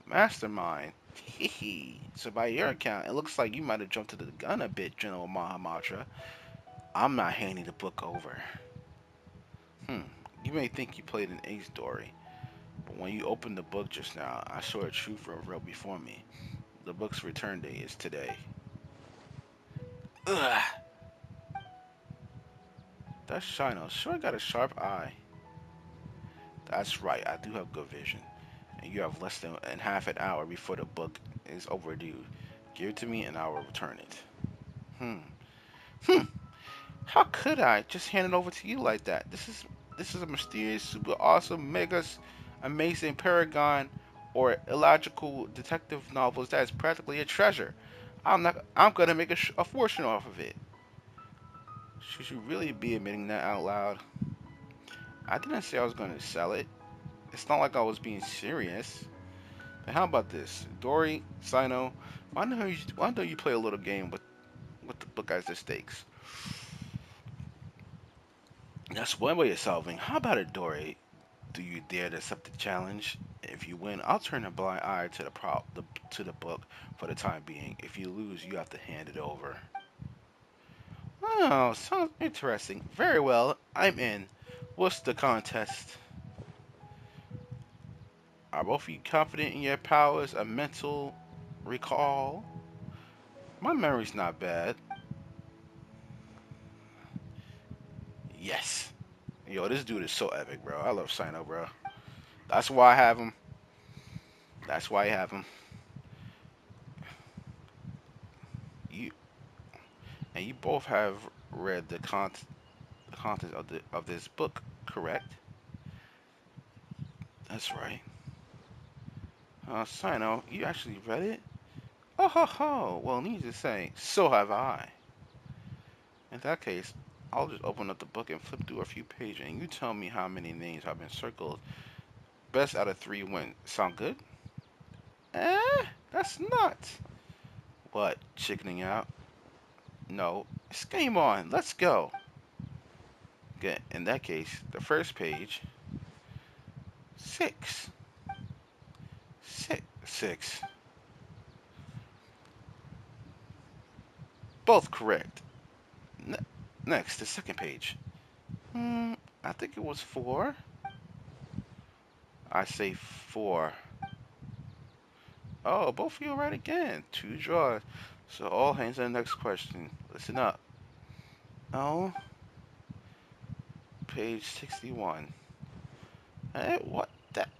Mastermind? Hehe. So by your account, it looks like you might have jumped to the gun a bit, General Mahamatra. I'm not handing the book over. Hmm. You may think you played an ace, Dory, but when you opened the book just now, I saw a truth unveiled before me. The book's return date is today. Ugh. That Shino sure got a sharp eye. That's right, I do have good vision. And you have less than half an hour before the book is overdue. Give it to me and I will return it. Hmm. Hmm. How could I just hand it over to you like that? This is a mysterious, super awesome, amazing paragon or illogical detective novels that is practically a treasure. I'm gonna make a fortune off of it. Should you really be admitting that out loud? I didn't say I was gonna sell it. It's not like I was being serious. And how about this, Dory, Sino? Why don't you play a little game with the book as the stakes? That's one way of solving. How about it, Dory? Do you dare to accept the challenge? If you win, I'll turn a blind eye to to the book for the time being. If you lose, you have to hand it over. Oh, sounds interesting. Very well, I'm in. What's the contest? Are both of you confident in your powers of mental recall? My memory's not bad. Yes. Yo, this dude is so epic, bro. I love Sino, bro. That's why I have him. That's why I have him. You and you both have read the content of this book, correct? That's right. Sino, you actually read it? Oh ho ho! Well, needless to say, so have I. In that case, I'll just open up the book and flip through a few pages, and you tell me how many names have been circled. Best out of three win. Sound good? That's nuts. What? Chickening out? No. It's game on. Let's go. Good. In that case, the first page. Six. Six. Both correct. Ne Next, the second page. Hmm, I think it was four. I say four. Oh, both of you are right again. Two draws. So all hands on the next question. Listen up. Oh, page 61. What?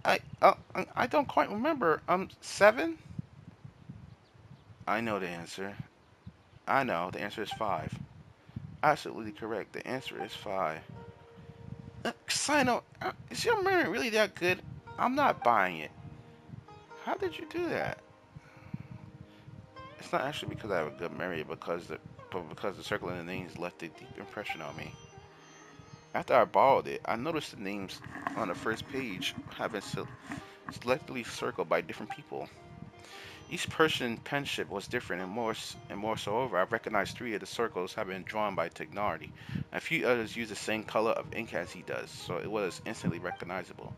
I don't quite remember. Seven? I know the answer. I know the answer is five. Absolutely correct. The answer is five. Sino, is your memory really that good? I'm not buying it. How did you do that? It's not actually because I have a good memory, but because the circling the names left a deep impression on me. After I borrowed it, I noticed the names on the first page have been selectively circled by different people. Each person's penmanship was different, and moreover, I recognized three of the circles had been drawn by Tignardi. A few others used the same color of ink as he does, so it was instantly recognizable.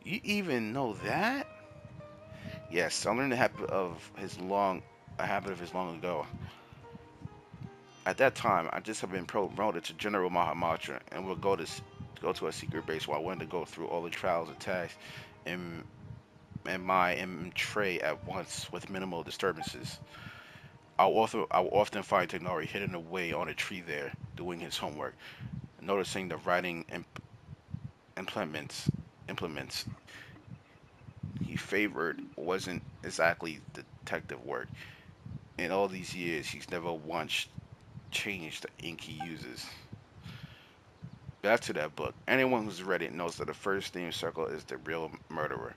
You even know that? Yes, I learned a habit of his long ago. At that time, I just had been promoted to General Mahamatra and would go to a secret base where I wanted to go through all the trials and tasks in and tray at once with minimal disturbances. I will often find Tignari hidden away on a tree there, doing his homework, noticing the writing implements implements he favored wasn't exactly detective work. In all these years, he's never once changed the ink he uses. Back to that book. Anyone who's read it knows that the first name circle is the real murderer.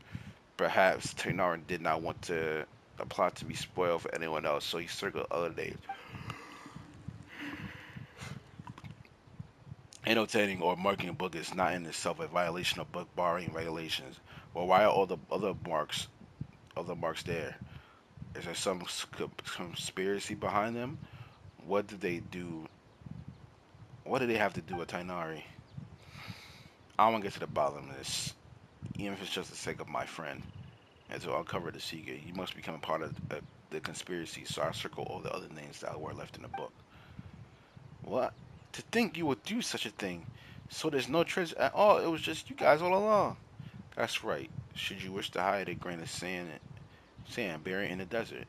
Perhaps Taynara did not want the plot to be spoiled for anyone else, so he circled other names. Annotating or marking a book is not in itself a violation of book borrowing regulations. Well, why are all the other marks there? Is there some conspiracy behind them? What did they do? What did they have to do with Tainari? I want to get to the bottom of this, even if it's just the sake of my friend. And to uncover the secret, you must become a part of the conspiracy. So I circle all the other names that were left in the book. What? To think you would do such a thing. So there's no treasure at all. It was just you guys all along. That's right. Should you wish to hide a grain of sand buried in the desert,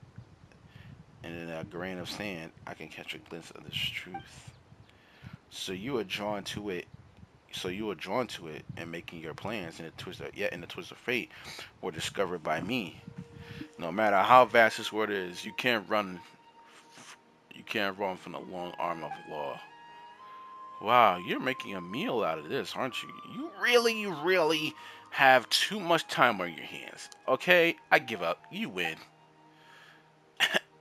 and in a grain of sand, I can catch a glimpse of this truth. So you are drawn to it. So you are drawn to it and making your plans in the twist of, yet in the twist of fate were discovered by me. No matter how vast this world is, you can't run. You can't run from the long arm of law. Wow, you're making a meal out of this, aren't you? You really have too much time on your hands. Okay, I give up. You win.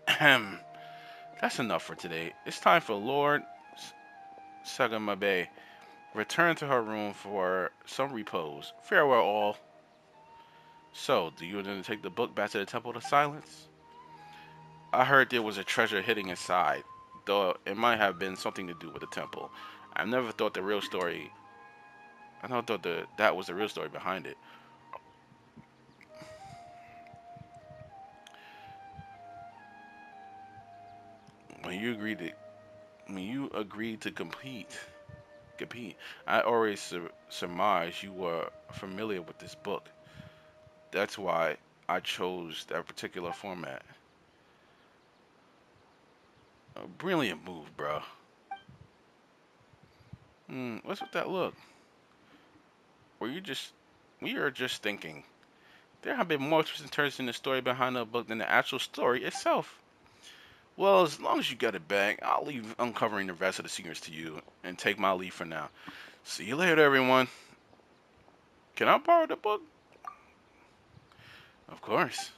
That's enough for today. It's time for Lord Sagamabe. Return to her room for some repose. Farewell, all. So, do you intend to take the book back to the Temple of Silence? I heard there was a treasure hidden inside, though it might have been something to do with the temple. I never thought the real story. I never thought that was the real story behind it. When you agreed to when you agreed to compete, I always surmised you were familiar with this book. That's why I chose that particular format. A brilliant move, bro. What's with that look? Were you just we are just thinking. There have been more twists and turns in the story behind the book than the actual story itself. Well, as long as you got it back, I'll leave uncovering the rest of the secrets to you and take my leave for now. See you later, everyone. Can I borrow the book? Of course.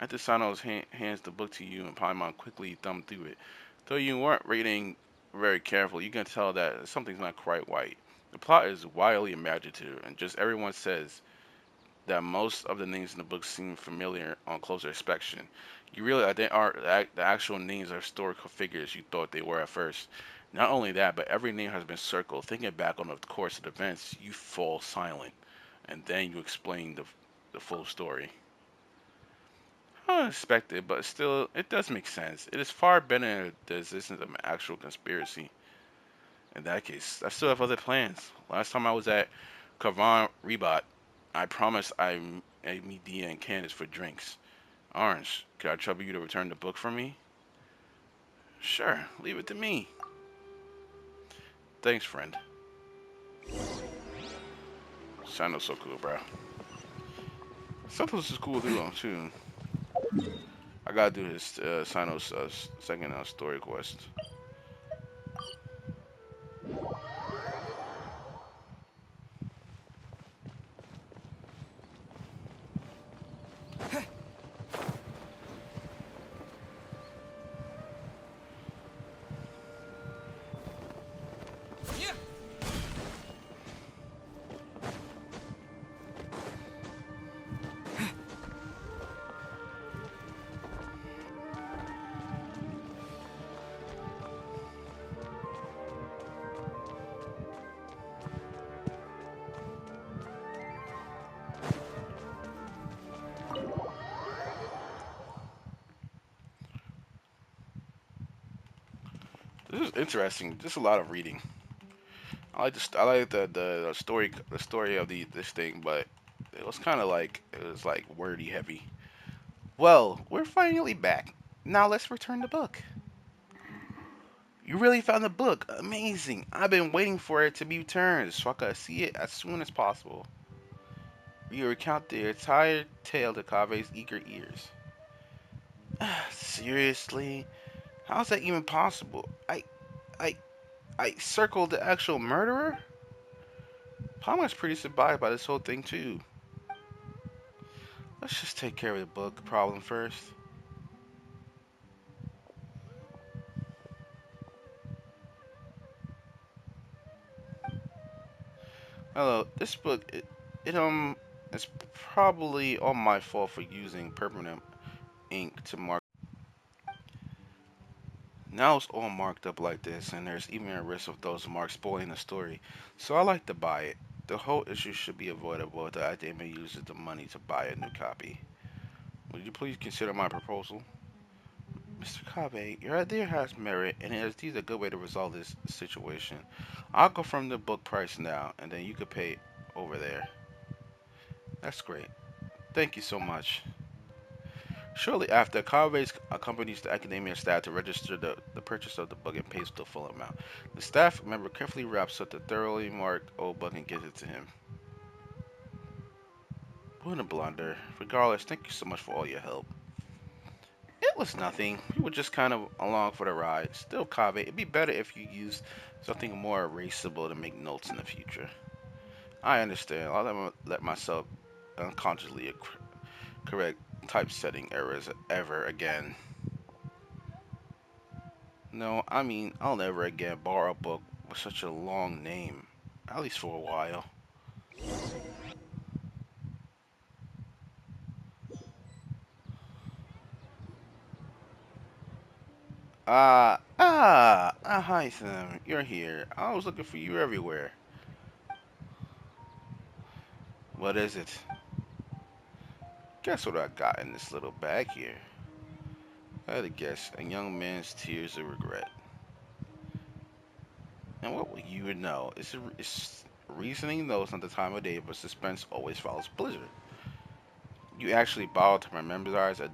After Sano's hands the book to you and Paimon quickly thumbed through it. Though you weren't reading very carefully, you can tell that something's not quite right. The plot is wildly imaginative, and just everyone says that most of the names in the book seem familiar on closer inspection. You realize they aren't the actual names of historical figures you thought they were at first. Not only that, but every name has been circled. Thinking back on the course of events, you fall silent, and then you explain the full story. Unexpected, but still, it does make sense. It is far better than the existence of an actual conspiracy. In that case, I still have other plans. Last time I was at Kavan Rebot, I promised I'd meet Dia and Candace for drinks. Orange, could I trouble you to return the book for me? Sure, leave it to me. Thanks, friend. Sounds so cool, bro. Santos is cool too. I gotta do his Sano's second story quest. This is interesting. Just a lot of reading. I like the story of the this thing, but it was kind of like it was like wordy heavy. Well, we're finally back. Now let's return the book. You really found the book. Amazing. I've been waiting for it to be returned so I could see it as soon as possible. You recount the entire tale to Kave's eager ears. Seriously? How's that even possible? I, I circled the actual murderer? Palmer's pretty surprised by this whole thing too. Let's just take care of the book problem first. Hello, this book, it's probably all my fault for using permanent ink to mark. Now it's all marked up like this, and there's even a risk of those marks spoiling the story. So I like to buy it. The whole issue should be avoidable if the idea uses the money to buy a new copy. Would you please consider my proposal? Mr. Kabe, your idea has merit, and it is indeed a good way to resolve this situation. I'll confirm the book price now, and then you could pay over there. That's great. Thank you so much. Shortly after, Carvey accompanies the academia staff to register the purchase of the book and pays the full amount. The staff member carefully wraps up the thoroughly marked old book and gives it to him. What a blunder. Regardless, thank you so much for all your help. It was nothing. We were just kind of along for the ride. Still, Kave, it'd be better if you used something more erasable to make notes in the future. I understand. I'll never let myself unconsciously correct typesetting errors ever again. No, I mean, I'll never again borrow a book with such a long name. At least for a while. Hi Sam, you're here. I was looking for you everywhere. What is it? Guess what I got in this little bag here? I had to guess, a young man's tears of regret. And what will you know? It's reasoning though it's not the time of day, but suspense always follows blizzard. You actually borrowed to memorize a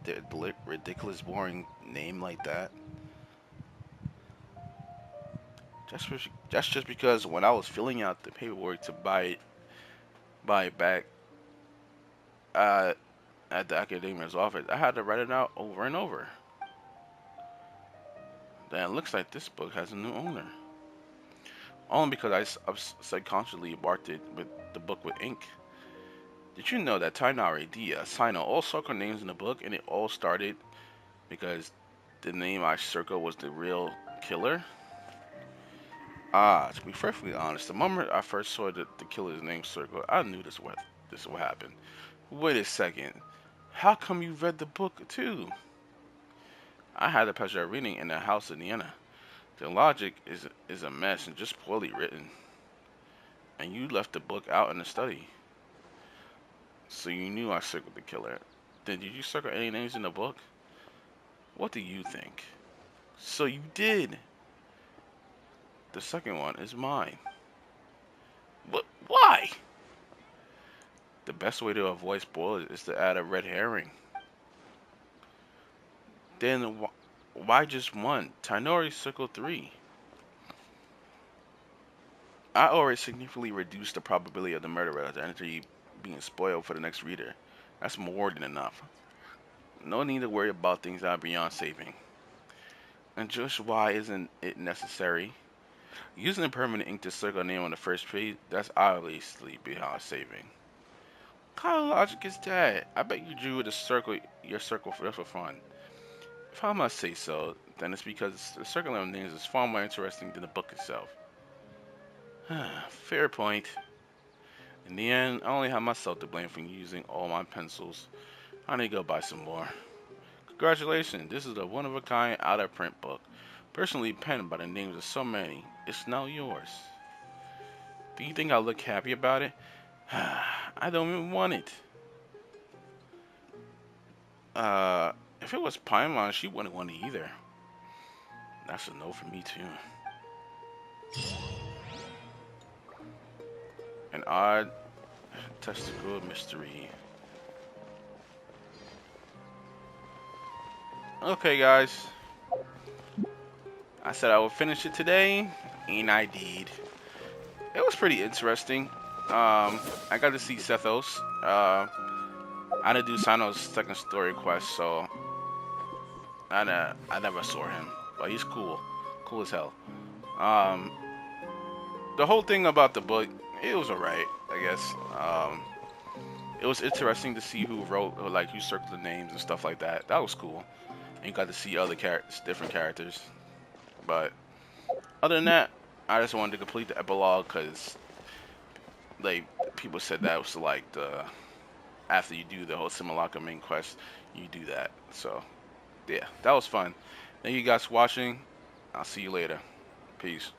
ridiculous, boring name like that? That's just because when I was filling out the paperwork to buy it back uh, at the academia's office, I had to write it out over and over. Then it looks like this book has a new owner. Only because I subconsciously marked it with the book with ink. Did you know that Tainari D assigned all circle names in the book, and it all started because the name I circled was the real killer? To be perfectly honest, the moment I first saw the killer's name circled, I knew this would happen. Wait a second. How come you read the book too? I had the pleasure of reading in the house in Vienna. The logic is a mess and just poorly written. And you left the book out in the study. So you knew I circled the killer. Then did you circle any names in the book? What do you think? So you did. The second one is mine. But why? The best way to avoid spoilers is to add a red herring. Then why just one? Tainori circled three. I already significantly reduced the probability of the murderer identity being spoiled for the next reader. That's more than enough. No need to worry about things that are beyond saving. And just why isn't it necessary? Using a permanent ink to circle a name on the first page, that's obviously beyond saving. What kind of logic is that? I bet you drew your circle for fun. If I must say so, then it's because the circling of names is far more interesting than the book itself. Fair point. In the end, I only have myself to blame for using all my pencils. I need to go buy some more. Congratulations, this is a one-of-a-kind out-of-print book. Personally penned by the names of so many. It's now yours. Do you think I look happy about it? I don't even want it. If it was Paimon, she wouldn't want it either. That's a no for me too. An odd testicle mystery. Okay, guys. I said I would finish it today, and I did. It was pretty interesting. I got to see Sethos. I didn't do Sano's second story quest, so I never saw him, but he's cool as hell. Um, the whole thing about the book, it was alright, I guess. It was interesting to see who wrote, or like who circled the names and stuff like that. That was cool. And you got to see other characters, different characters. But other than that, I just wanted to complete the epilogue because like people said that was like the after you do the whole Simulacra main quest, you do that. So yeah, that was fun. Thank you guys for watching. I'll see you later. Peace.